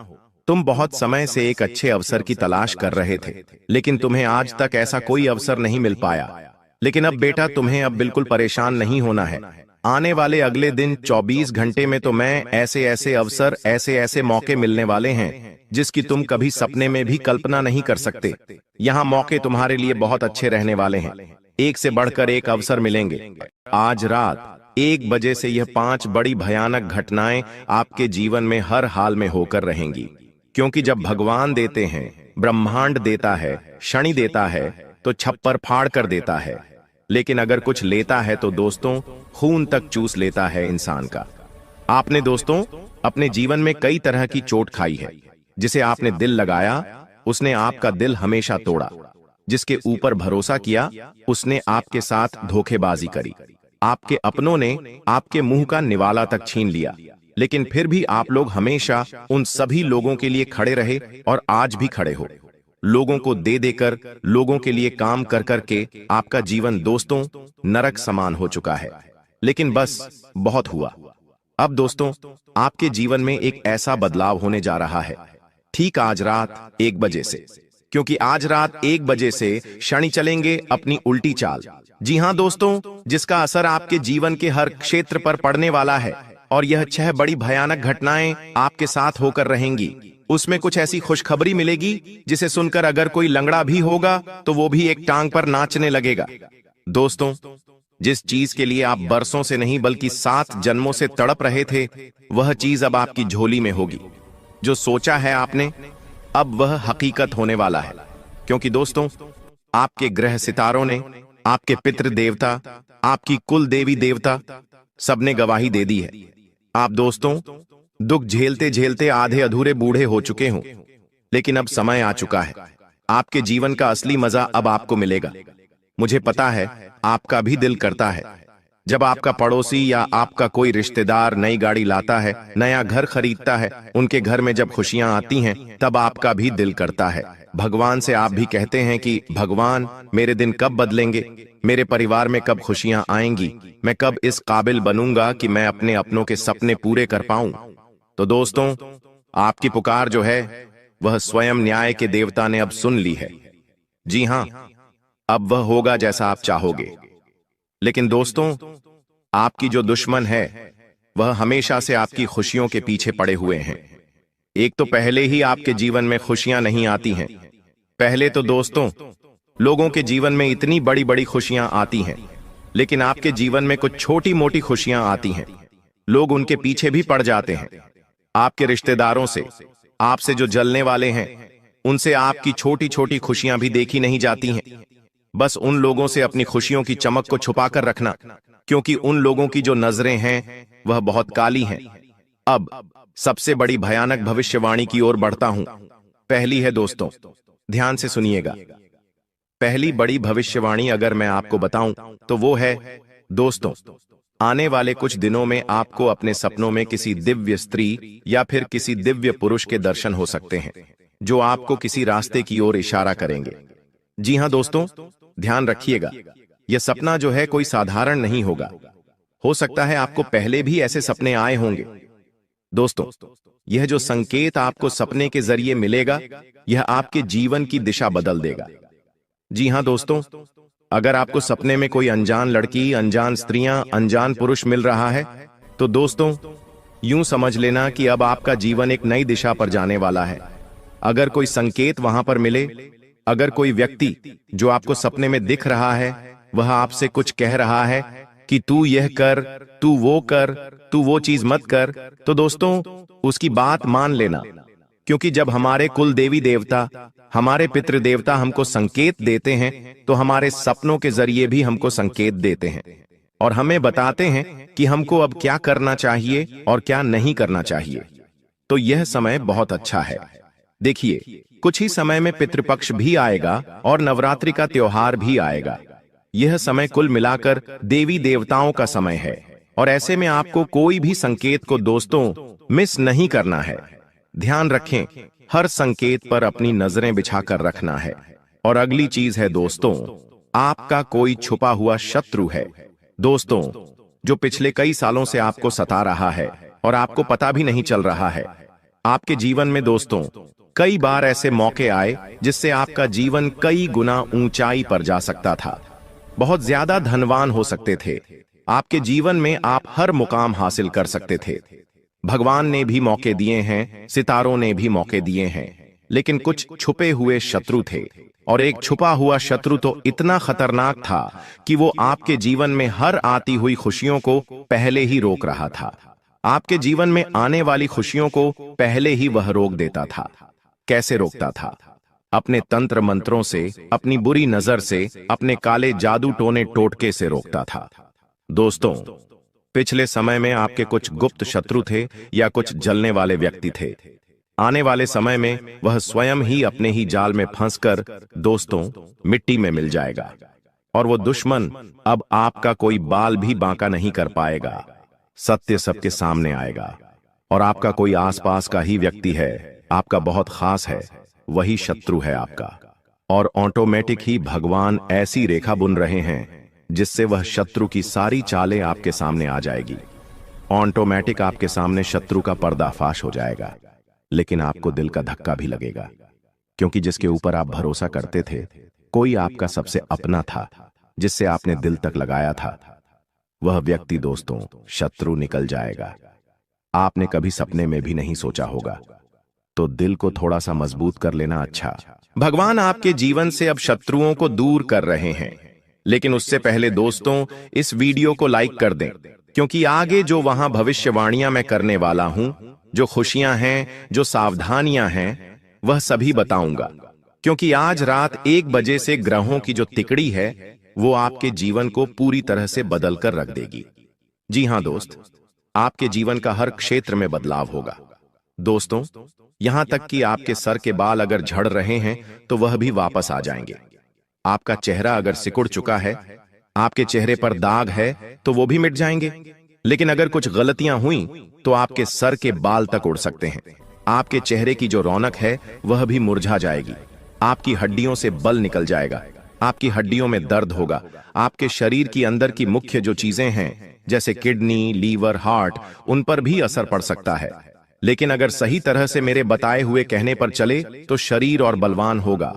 तुम बहुत समय से एक अच्छे अवसर की तलाश कर रहे थे, लेकिन तुम्हें आज तक ऐसा कोई अवसर नहीं मिल पाया। लेकिन अब बेटा, तुम्हें अब बिल्कुल परेशान नहीं होना है। आने वाले अगले दिन 24 घंटे में तो मैं ऐसे ऐसे अवसर, ऐसे ऐसे मौके मिलने वाले हैं जिसकी तुम कभी सपने में भी कल्पना नहीं कर सकते। यहाँ मौके तुम्हारे लिए बहुत अच्छे रहने वाले हैं। एक से बढ़कर एक अवसर मिलेंगे। आज रात 1 बजे से यह 5 बड़ी भयानक घटनाएं आपके जीवन में हर हाल में होकर रहेंगी, क्योंकि जब भगवान देते हैं, ब्रह्मांड देता है, शनि देता है, तो छप्पर फाड़ कर देता है। लेकिन अगर कुछ लेता है तो दोस्तों, खून तक चूस लेता है इंसान का। आपने दोस्तों अपने जीवन में कई तरह की चोट खाई है। जिसे आपने दिल लगाया, उसने आपका दिल हमेशा तोड़ा। जिसके ऊपर भरोसा किया, उसने आपके साथ धोखेबाजी करी। आपके अपनों ने आपके मुंह का निवाला तक छीन लिया, लेकिन फिर भी आप लोग हमेशा उन सभी लोगों के लिए खड़े रहे और आज भी खड़े हो। लोगों को दे देकर, लोगों के लिए काम कर करके आपका जीवन दोस्तों नरक समान हो चुका है। लेकिन बस बहुत हुआ। अब दोस्तों, आपके जीवन में एक ऐसा बदलाव होने जा रहा है, ठीक आज रात 1 बजे से। क्योंकि आज रात 1 बजे से शनि चलेंगे अपनी उल्टी चाल। जी हां दोस्तों, जिसका असर आपके जीवन के हर क्षेत्र पर पड़ने वाला है। और यह 6 बड़ी भयानक घटनाएं आपके साथ होकर रहेंगी। उसमें कुछ ऐसी खुशखबरी मिलेगी जिसे सुनकर अगर कोई लंगड़ा भी होगा तो वो भी एक टांग पर नाचने लगेगा। दोस्तों, जिस चीज के लिए आप बरसों से नहीं बल्कि 7 जन्मों से तड़प रहे थे, वह चीज अब आपकी झोली में होगी। जो सोचा है आपने, अब वह हकीकत होने वाला है। क्योंकि दोस्तों, आपके ग्रह सितारों ने, आपके पितृ देवता, आपकी कुल देवी देवता सबने गवाही दे दी है। आप दोस्तों दुख झेलते झेलते आधे अधूरे बूढ़े हो चुके हों, लेकिन अब समय आ चुका है। आपके जीवन का असली मजा अब आपको मिलेगा। मुझे पता है आपका भी दिल करता है, जब आपका पड़ोसी या आपका कोई रिश्तेदार नई गाड़ी लाता है, नया घर खरीदता है, उनके घर में जब खुशियां आती हैं, तब आपका भी दिल करता है। भगवान से आप भी कहते हैं कि भगवान, मेरे दिन कब बदलेंगे, मेरे परिवार में कब खुशियां आएंगी, मैं कब इस काबिल बनूंगा कि मैं अपने अपनों के सपने पूरे कर पाऊं। तो दोस्तों, आपकी पुकार जो है वह स्वयं न्याय के देवता ने अब सुन ली है। जी हां, अब वह होगा जैसा आप चाहोगे। लेकिन दोस्तों, आपकी जो दुश्मन है वह हमेशा से आपकी खुशियों के पीछे पड़े हुए हैं। एक तो पहले ही आपके जीवन में खुशियां नहीं आती हैं। पहले तो दोस्तों लोगों के जीवन में इतनी बड़ी बड़ी खुशियां आती हैं, लेकिन आपके जीवन में कुछ छोटी मोटी खुशियां आती हैं। लोग उनके पीछे भी पड़ जाते हैं। आपके रिश्तेदारों से, आपसे जो जलने वाले हैं, उनसे आपकी छोटी छोटी खुशियां भी देखी नहीं जाती हैं। बस उन लोगों से अपनी खुशियों की चमक को छुपा कर रखना, क्योंकि उन लोगों की जो नजरें हैं वह बहुत काली हैं। अब सबसे बड़ी भयानक भविष्यवाणी की ओर बढ़ता हूं। पहली है दोस्तों, ध्यान से सुनिएगा। पहली बड़ी भविष्यवाणी अगर मैं आपको बताऊं तो वो है, दोस्तों, आने वाले कुछ दिनों में आपको अपने सपनों में किसी दिव्य स्त्री या फिर किसी दिव्य पुरुष के दर्शन हो सकते हैं, जो आपको किसी रास्ते की ओर इशारा करेंगे। जी हां दोस्तों, ध्यान रखिएगा, यह सपना जो है कोई साधारण नहीं होगा। हो सकता है आपको पहले भी ऐसे सपने आए होंगे। दोस्तों, यह जो संकेत आपको सपने के जरिए मिलेगा, यह आपके जीवन की दिशा बदल देगा। जी हां दोस्तों, अगर आपको सपने में कोई अनजान लड़की, अनजान स्त्रियां, अनजान पुरुष मिल रहा है, तो दोस्तों यूं समझ लेना कि अब आपका जीवन एक नई दिशा पर जाने वाला है। अगर कोई संकेत वहां पर मिले, अगर कोई व्यक्ति जो आपको सपने में दिख रहा है, वह आपसे कुछ कह रहा है कि तू यह कर, तू वो कर, तू वो चीज मत कर, तो दोस्तों उसकी बात मान लेना। क्योंकि जब हमारे कुल देवी देवता, हमारे पितृ देवता हमको संकेत देते हैं, तो हमारे सपनों के जरिए भी हमको संकेत देते हैं और हमें बताते हैं कि हमको अब क्या करना चाहिए और क्या नहीं करना चाहिए। तो यह समय बहुत अच्छा है। देखिए, कुछ ही समय में पितृपक्ष भी आएगा और नवरात्रि का त्योहार भी आएगा। यह समय कुल मिलाकर देवी देवताओं का समय है और ऐसे में आपको कोई भी संकेत को दोस्तों मिस नहीं करना है। ध्यान रखें, हर संकेत पर अपनी नजरें बिछाकर रखना है। और अगली चीज है दोस्तों, आपका कोई छुपा हुआ शत्रु है दोस्तों, जो पिछले कई सालों से आपको सता रहा है और आपको पता भी नहीं चल रहा है। आपके जीवन में दोस्तों कई बार ऐसे मौके आए जिससे आपका जीवन कई गुना ऊंचाई पर जा सकता था, बहुत ज्यादा धनवान हो सकते थे। आपके जीवन में आप हर मुकाम हासिल कर सकते थे। भगवान ने भी मौके दिए हैं, सितारों ने भी मौके दिए हैं, लेकिन कुछ छुपे हुए शत्रु थे। और एक छुपा हुआ शत्रु तो इतना खतरनाक था कि वो आपके जीवन में हर आती हुई खुशियों को पहले ही रोक रहा था। आपके जीवन में आने वाली खुशियों को पहले ही वह रोक देता था। कैसे रोकता था? अपने तंत्र मंत्रों से, अपनी बुरी नजर से, अपने काले जादू टोने टोटके से रोकता था। दोस्तों, पिछले समय में आपके कुछ गुप्त शत्रु थे या कुछ जलने वाले व्यक्ति थे। आने वाले समय में वह स्वयं ही अपने ही जाल में फंसकर दोस्तों मिट्टी में मिल जाएगा और वो दुश्मन अब आपका कोई बाल भी बांका नहीं कर पाएगा। सत्य सबके सामने आएगा और आपका कोई आसपास का ही व्यक्ति है, आपका बहुत खास है, वही शत्रु है आपका। और ऑटोमेटिक ही भगवान ऐसी रेखा बुन रहे हैं जिससे वह शत्रु की सारी चालें आपके सामने आ जाएगी। ऑटोमेटिक आपके सामने शत्रु का पर्दाफाश हो जाएगा। लेकिन आपको दिल का धक्का भी लगेगा, क्योंकि जिसके ऊपर आप भरोसा करते थे, कोई आपका सबसे अपना था, जिससे आपने दिल तक लगाया था, वह व्यक्ति दोस्तों शत्रु निकल जाएगा। आपने कभी सपने में भी नहीं सोचा होगा। तो दिल को थोड़ा सा मजबूत कर लेना अच्छा। भगवान आपके जीवन से अब शत्रुओं को दूर कर रहे हैं। लेकिन उससे पहले दोस्तों इस वीडियो को लाइक कर दें, क्योंकि आगे जो वहां भविष्यवाणियां मैं करने वाला हूं, जो खुशियां हैं, जो सावधानियां हैं, वह सभी बताऊंगा। क्योंकि आज रात 1 बजे से ग्रहों की जो तिकड़ी है वो आपके जीवन को पूरी तरह से बदल कर रख देगी। जी हां दोस्त, आपके जीवन का हर क्षेत्र में बदलाव होगा। दोस्तों, यहां तक कि आपके सर के बाल अगर झड़ रहे हैं तो वह भी वापस आ जाएंगे। आपका चेहरा अगर सिकुड़ चुका है, आपके चेहरे पर दाग है, तो वो भी मिट जाएंगे। लेकिन अगर कुछ गलतियां हुई तो आपके सर के बाल तक उड़ सकते हैं। आपके चेहरे की जो रौनक है वह भी मुरझा जाएगी। आपकी हड्डियों से बल निकल जाएगा, आपकी हड्डियों में दर्द होगा। आपके शरीर की अंदर की मुख्य जो चीजें हैं, जैसे किडनी, लीवर, हार्ट, उन पर भी असर पड़ सकता है। लेकिन अगर सही तरह से मेरे बताए हुए कहने पर चले तो शरीर और बलवान होगा।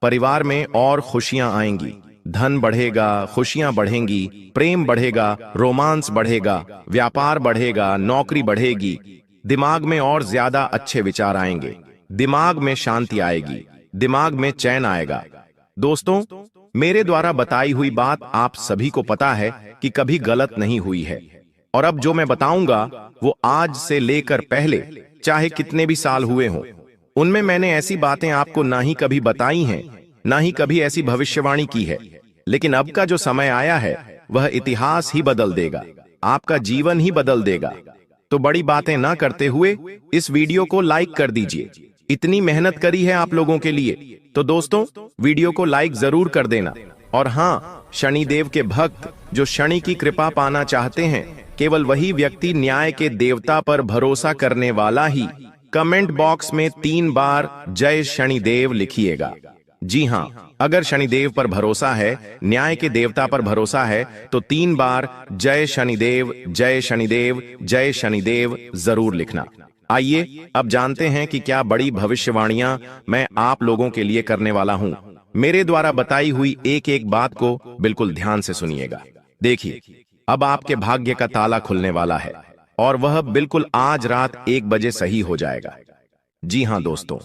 परिवार में और खुशियां आएंगी, धन बढ़ेगा, खुशियां बढ़ेंगी, प्रेम बढ़ेगा, रोमांस बढ़ेगा, व्यापार बढ़ेगा, नौकरी बढ़ेगी। दिमाग में और ज्यादा अच्छे विचार आएंगे, दिमाग में शांति आएगी, दिमाग में चैन आएगा। दोस्तों, मेरे द्वारा बताई हुई बात आप सभी को पता है कि कभी गलत नहीं हुई है। और अब जो मैं बताऊंगा वो आज से लेकर पहले चाहे कितने भी साल हुए हों, उनमें मैंने ऐसी बातें आपको ना ही कभी बताई हैं, ना ही कभी ऐसी भविष्यवाणी की है। लेकिन अब का जो समय आया है वह इतिहास ही बदल देगा, आपका जीवन ही बदल देगा। तो बड़ी बातें ना करते हुए इस वीडियो को लाइक कर दीजिए। इतनी मेहनत करी है आप लोगों के लिए, तो दोस्तों वीडियो को लाइक जरूर कर देना। और हाँ, शनिदेव के भक्त जो शनि की कृपा पाना चाहते हैं, केवल वही व्यक्ति न्याय के देवता पर भरोसा करने वाला ही कमेंट बॉक्स में 3 बार जय शनिदेव लिखिएगा। जी हाँ, अगर शनिदेव पर भरोसा है, न्याय के देवता पर भरोसा है, तो 3 बार जय शनिदेव, जय शनिदेव, जय शनिदेव जरूर लिखना। आइए अब जानते हैं कि क्या बड़ी भविष्यवाणियां मैं आप लोगों के लिए करने वाला हूं। मेरे द्वारा बताई हुई एक एक बात को बिल्कुल ध्यान से सुनिएगा। देखिए, अब आपके भाग्य का ताला खुलने वाला है और वह बिल्कुल आज रात 1 बजे सही हो जाएगा। जी हां दोस्तों,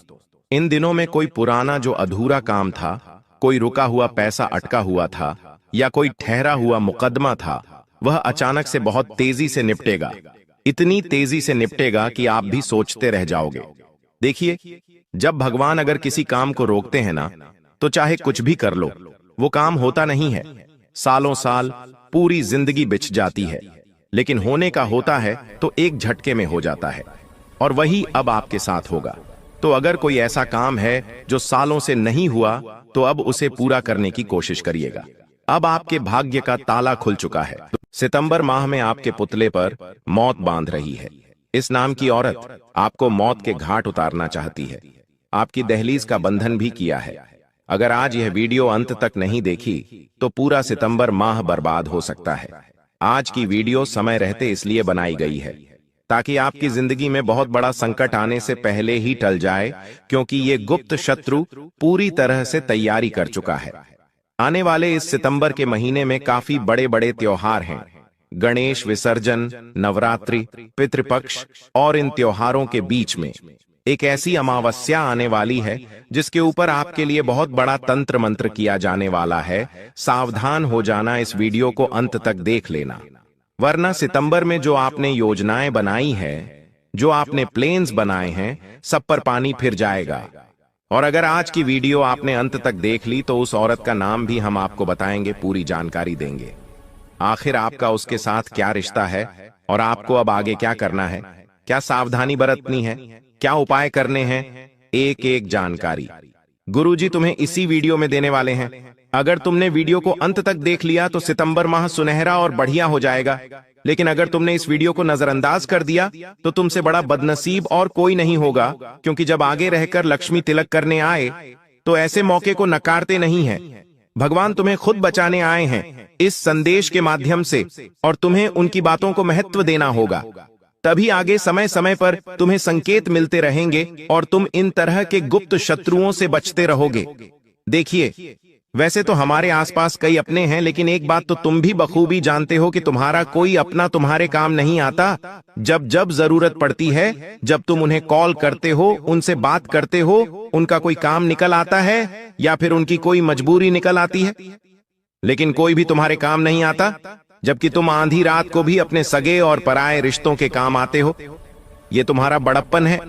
इन दिनों में कोई पुराना जो अधूरा काम था, कोई रुका हुआ पैसा अटका हुआ था या कोई ठहरा हुआ मुकदमा था, वह अचानक से बहुत तेजी से निपटेगा। इतनी तेजी से निपटेगा कि आप भी सोचते रह जाओगे। देखिए, जब भगवान अगर किसी काम को रोकते हैं ना, तो चाहे कुछ भी कर लो, वो काम होता नहीं है। सालों साल, पूरी जिंदगी बिछ जाती है, लेकिन होने का होता है तो एक झटके में हो जाता है। और वही अब आपके साथ होगा। तो अगर कोई ऐसा काम है जो सालों से नहीं हुआ, तो अब उसे पूरा करने की कोशिश करिएगा। अब आपके भाग्य का ताला खुल चुका है। सितंबर माह में आपके पुतले पर मौत बांध रही है। इस नाम की औरत आपको मौत के घाट उतारना चाहती है। आपकी दहलीज का बंधन भी किया है। अगर आज यह वीडियो अंत तक नहीं देखी तो पूरा सितंबर माह बर्बाद हो सकता है। आज की वीडियो समय रहते इसलिए बनाई गई है ताकि आपकी जिंदगी में बहुत बड़ा संकट आने से पहले ही टल जाए, क्योंकि ये गुप्त शत्रु पूरी तरह से तैयारी कर चुका है। आने वाले इस सितंबर के महीने में काफी बड़े बड़े त्योहार हैं। गणेश विसर्जन, नवरात्रि, पितृपक्ष, और इन त्योहारों के बीच में एक ऐसी अमावस्या आने वाली है जिसके ऊपर आपके लिए बहुत बड़ा तंत्र मंत्र किया जाने वाला है। सावधान हो जाना, इस वीडियो को अंत तक देख लेना, वरना सितंबर में जो आपने योजनाएं बनाई है, जो आपने प्लेन्स बनाए हैं, सब पर पानी फिर जाएगा। और अगर आज की वीडियो आपने अंत तक देख ली तो उस औरत का नाम भी हम आपको बताएंगे, पूरी जानकारी देंगे। आखिर आपका उसके साथ क्या रिश्ता है और आपको अब आगे क्या करना है, क्या सावधानी बरतनी है, क्या उपाय करने हैं, एक एक जानकारी गुरुजी तुम्हें इसी वीडियो में देने वाले हैं। अगर तुमने वीडियो को अंत तक देख लिया तो सितंबर माह सुनहरा और बढ़िया हो जाएगा। लेकिन अगर तुमने इस वीडियो को नजरअंदाज कर दिया तो तुमसे बड़ा बदनसीब और कोई नहीं होगा, क्योंकि जब आगे रहकर लक्ष्मी तिलक करने आए तो ऐसे मौके को नकारते नहीं हैं। भगवान तुम्हें खुद बचाने आए हैं इस संदेश के माध्यम से, और तुम्हें उनकी बातों को महत्व देना होगा। तभी आगे समय समय पर तुम्हें संकेत मिलते रहेंगे और तुम इन तरह के गुप्त शत्रुओं से बचते रहोगे। देखिए, वैसे तो हमारे आसपास कई अपने हैं, लेकिन एक बात तो तुम भी बखूबी जानते हो कि तुम्हारा कोई अपना तुम्हारे काम नहीं आता। जब जब जरूरत पड़ती है, जब तुम उन्हें कॉल करते हो, उनसे बात करते हो, उनका कोई काम निकल आता है या फिर उनकी कोई मजबूरी निकल आती है, लेकिन कोई भी तुम्हारे काम नहीं आता। जबकि तुम आधी रात को भी अपने सगे और पराये रिश्तों के काम आते हो। ये तुम्हारा बड़प्पन है,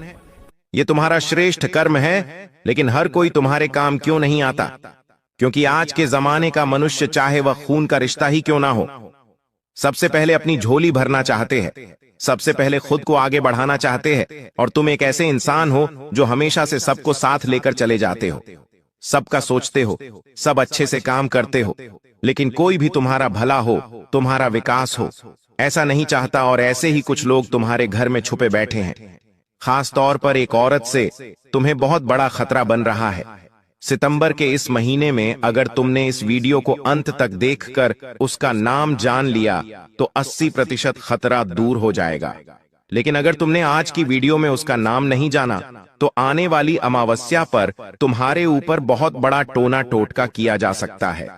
ये तुम्हारा श्रेष्ठ कर्म है। लेकिन हर कोई तुम्हारे काम क्यों नहीं आता? क्योंकि आज के जमाने का मनुष्य, चाहे वह खून का रिश्ता ही क्यों ना हो, सबसे पहले अपनी झोली भरना चाहते हैं, सबसे पहले खुद को आगे बढ़ाना चाहते हैं। और तुम एक ऐसे इंसान हो जो हमेशा से सबको साथ लेकर चले जाते हो, सबका सोचते हो, सब अच्छे से काम करते हो, लेकिन कोई भी तुम्हारा भला हो, तुम्हारा विकास हो, ऐसा नहीं चाहता। और ऐसे ही कुछ लोग तुम्हारे घर में छुपे बैठे हैं। खास तौर पर एक औरत से तुम्हें बहुत बड़ा खतरा बन रहा है। सितंबर के इस महीने में अगर तुमने इस वीडियो को अंत तक देखकर उसका नाम जान लिया तो 80% खतरा दूर हो जाएगा। लेकिन अगर तुमने आज की वीडियो में उसका नाम नहीं जाना तो आने वाली अमावस्या पर तुम्हारे ऊपर बहुत बड़ा टोना टोटका किया जा सकता है।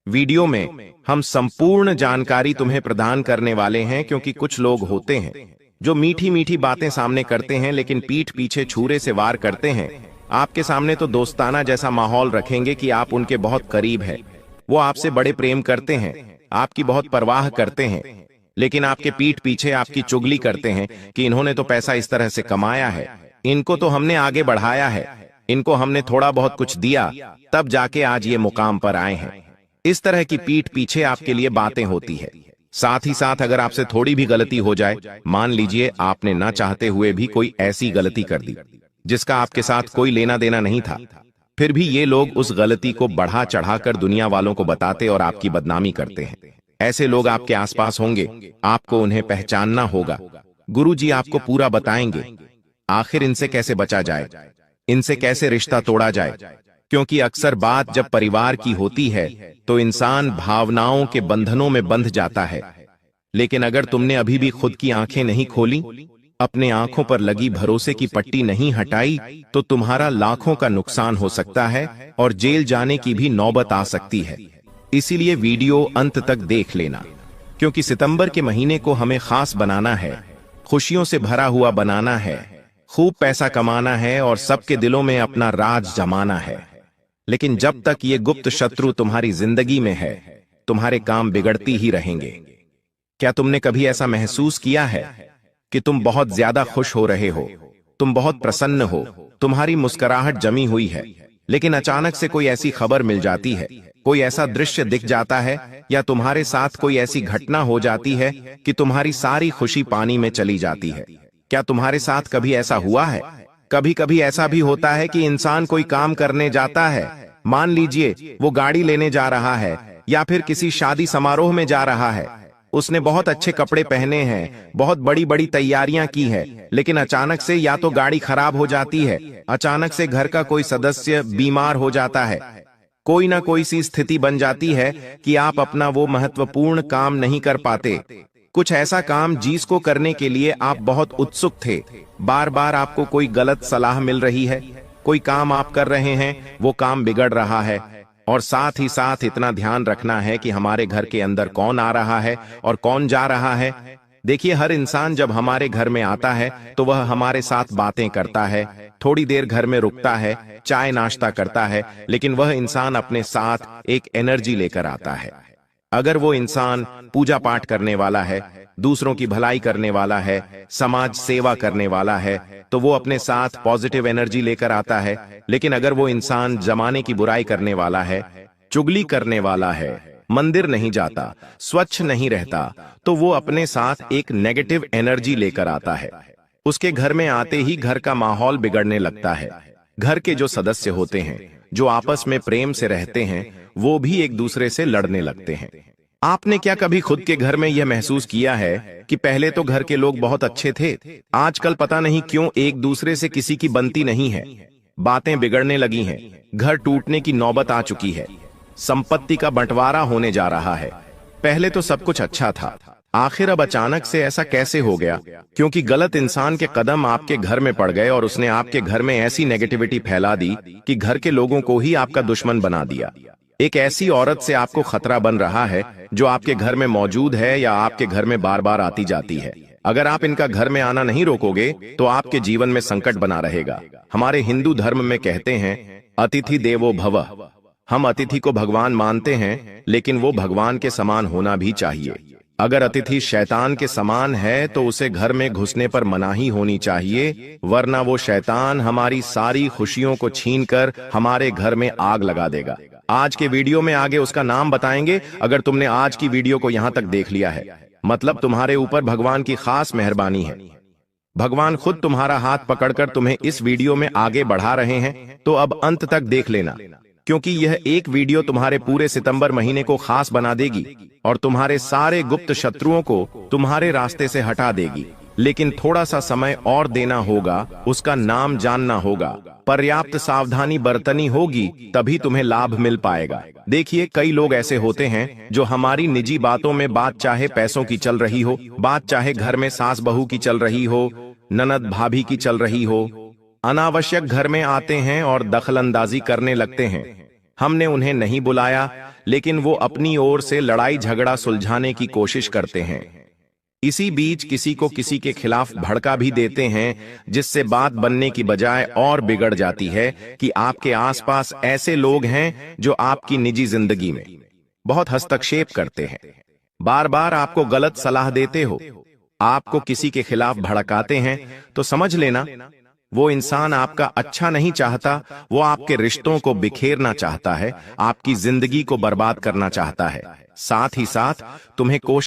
वीडियो में हम संपूर्ण जानकारी तुम्हें प्रदान करने वाले हैं, क्योंकि कुछ लोग होते हैं जो मीठी मीठी बातें सामने करते हैं, लेकिन पीठ पीछे छुरे से वार करते हैं। आपके सामने तो दोस्ताना जैसा माहौल रखेंगे कि आप उनके बहुत करीब हैं, वो आपसे बड़े प्रेम करते हैं, आपकी बहुत परवाह करते हैं, लेकिन आपके पीठ पीछे आपकी चुगली करते हैं कि इन्होंने तो पैसा इस तरह से कमाया है, इनको तो हमने आगे बढ़ाया है, इनको हमने थोड़ा बहुत कुछ दिया, तब जाके आज ये मुकाम पर आए हैं। इस तरह की पीठ पीछे आपके लिए बातें होती है। साथ ही साथ अगर आपसे थोड़ी भी गलती हो जाए, मान लीजिए आपने ना चाहते हुए भी कोई ऐसी गलती कर दी जिसका आपके साथ कोई लेना देना नहीं था, फिर भी ये लोग उस गलती को बढ़ा चढ़ाकर दुनिया वालों को बताते और आपकी बदनामी करते हैं। ऐसे लोग आपके आसपास होंगे, आपको उन्हें पहचानना होगा। गुरुजी आपको पूरा बताएंगे आखिर इनसे कैसे बचा जाए, इनसे कैसे रिश्ता तोड़ा जाए। क्योंकि अक्सर बात जब परिवार की होती है तो इंसान भावनाओं के बंधनों में बंध जाता है। लेकिन अगर तुमने अभी भी खुद की आंखें नहीं खोली, अपने आंखों पर लगी भरोसे की पट्टी नहीं हटाई, तो तुम्हारा लाखों का नुकसान हो सकता है और जेल जाने की भी नौबत आ सकती है। इसीलिए वीडियो अंत तक देख लेना, क्योंकि सितंबर के महीने को हमें खास बनाना है, खुशियों से भरा हुआ बनाना है, खूब पैसा कमाना है और सबके दिलों में अपना राज जमाना है। लेकिन जब तक ये गुप्त शत्रु तुम्हारी जिंदगी में है, तुम्हारे काम बिगड़ती ही रहेंगे। क्या तुमने कभी ऐसा महसूस किया है कि तुम बहुत ज्यादा खुश हो रहे हो, तुम बहुत प्रसन्न हो, तुम्हारी मुस्कुराहट जमी हुई है, लेकिन अचानक से कोई ऐसी खबर मिल जाती है, कोई ऐसा दृश्य दिख जाता है, या तुम्हारे साथ कोई ऐसी घटना हो जाती है कि तुम्हारी सारी खुशी पानी में चली जाती है? क्या तुम्हारे साथ कभी ऐसा हुआ है? कभी कभी ऐसा भी होता है कि इंसान कोई काम करने जाता है, मान लीजिए वो गाड़ी लेने जा रहा है या फिर किसी शादी समारोह में जा रहा है, उसने बहुत अच्छे कपड़े पहने हैं, बहुत बड़ी बड़ी तैयारियां की है, लेकिन अचानक से या तो गाड़ी खराब हो जाती है, अचानक से घर का कोई सदस्य बीमार हो जाता है, कोई ना कोई सी स्थिति बन जाती है कि आप अपना वो महत्वपूर्ण काम नहीं कर पाते। कुछ ऐसा काम जिसको करने के लिए आप बहुत उत्सुक थे, बार बार आपको कोई गलत सलाह मिल रही है, कोई काम आप कर रहे हैं, वो काम बिगड़ रहा है। और साथ ही साथ इतना ध्यान रखना है कि हमारे घर के अंदर कौन आ रहा है और कौन जा रहा है। देखिए, हर इंसान जब हमारे घर में आता है तो वह हमारे साथ बातें करता है, थोड़ी देर घर में रुकता है, चाय नाश्ता करता है, लेकिन वह इंसान अपने साथ एक एनर्जी लेकर आता है। अगर वो इंसान पूजा पाठ करने वाला है, दूसरों की भलाई करने वाला है, समाज सेवा करने वाला है, तो वो अपने साथ पॉजिटिव एनर्जी लेकर आता है। लेकिन अगर वो इंसान जमाने की बुराई करने वाला है, चुगली करने वाला है, मंदिर नहीं जाता, स्वच्छ नहीं रहता, तो वो अपने साथ एक नेगेटिव एनर्जी लेकर आता है। उसके घर में आते ही घर का माहौल बिगड़ने लगता है। घर के जो सदस्य होते हैं, जो आपस में प्रेम से रहते हैं, वो भी एक दूसरे से लड़ने लगते हैं। आपने क्या कभी खुद के घर में यह महसूस किया है कि पहले तो घर के लोग बहुत अच्छे थे, आजकल पता नहीं क्यों एक दूसरे से किसी की बनती नहीं है, बातें बिगड़ने लगी हैं, घर टूटने की नौबत आ चुकी है, संपत्ति का बंटवारा होने जा रहा है। पहले तो सब कुछ अच्छा था, आखिर अब अचानक से ऐसा कैसे हो गया? क्योंकि गलत इंसान के कदम आपके घर में पड़ गए और उसने आपके घर में ऐसी नेगेटिविटी फैला दी कि घर के लोगों को ही आपका दुश्मन बना दिया। एक ऐसी औरत से आपको खतरा बन रहा है जो आपके घर में मौजूद है या आपके घर में बार बार आती जाती है। अगर आप इनका घर में आना नहीं रोकोगे तो आपके जीवन में संकट बना रहेगा। हमारे हिंदू धर्म में कहते हैं, अतिथि देवो भव। हम अतिथि को भगवान मानते हैं, लेकिन वो भगवान के समान होना भी चाहिए। अगर अतिथि शैतान के समान है तो उसे घर में घुसने पर मनाही होनी चाहिए, वरना वो शैतान हमारी सारी खुशियों को छीनकर हमारे घर में आग लगा देगा। आज के वीडियो में आगे उसका नाम बताएंगे। अगर तुमने आज की वीडियो को यहां तक देख लिया है, मतलब तुम्हारे ऊपर भगवान की खास मेहरबानी है। भगवान खुद तुम्हारा हाथ पकड़कर तुम्हें इस वीडियो में आगे बढ़ा रहे हैं, तो अब अंत तक देख लेना, क्योंकि यह एक वीडियो तुम्हारे पूरे सितंबर महीने को खास बना देगी और तुम्हारे सारे गुप्त शत्रुओं को तुम्हारे रास्ते से हटा देगी। लेकिन थोड़ा सा समय और देना होगा, उसका नाम जानना होगा, पर्याप्त सावधानी बरतनी होगी, तभी तुम्हें लाभ मिल पाएगा। देखिए, कई लोग ऐसे होते हैं जो हमारी निजी बातों में, बात चाहे पैसों की चल रही हो, बात चाहे घर में सास बहू की चल रही हो, ननद भाभी की चल रही हो, अनावश्यक घर में आते हैं और दखलंदाजी करने लगते हैं। हमने उन्हें नहीं बुलाया, लेकिन वो अपनी ओर से लड़ाई झगड़ा सुलझाने की कोशिश करते हैं। इसी बीच किसी को किसी के खिलाफ भड़का भी देते हैं, जिससे बात बनने की बजाय और बिगड़ जाती है कि आपके आसपास ऐसे लोग हैं जो आपकी निजी जिंदगी में बहुत हस्तक्षेप करते हैं, बार बार आपको गलत सलाह देते हो, आपको किसी के खिलाफ भड़काते हैं, तो समझ लेना वो इंसान आपका अच्छा नहीं चाहता, वो आपके रिश्तों को बिखेरना चाहता है, आपकी जिंदगी को बर्बाद करना चाहता है। साथ ही साथ तुम्हें कोशिश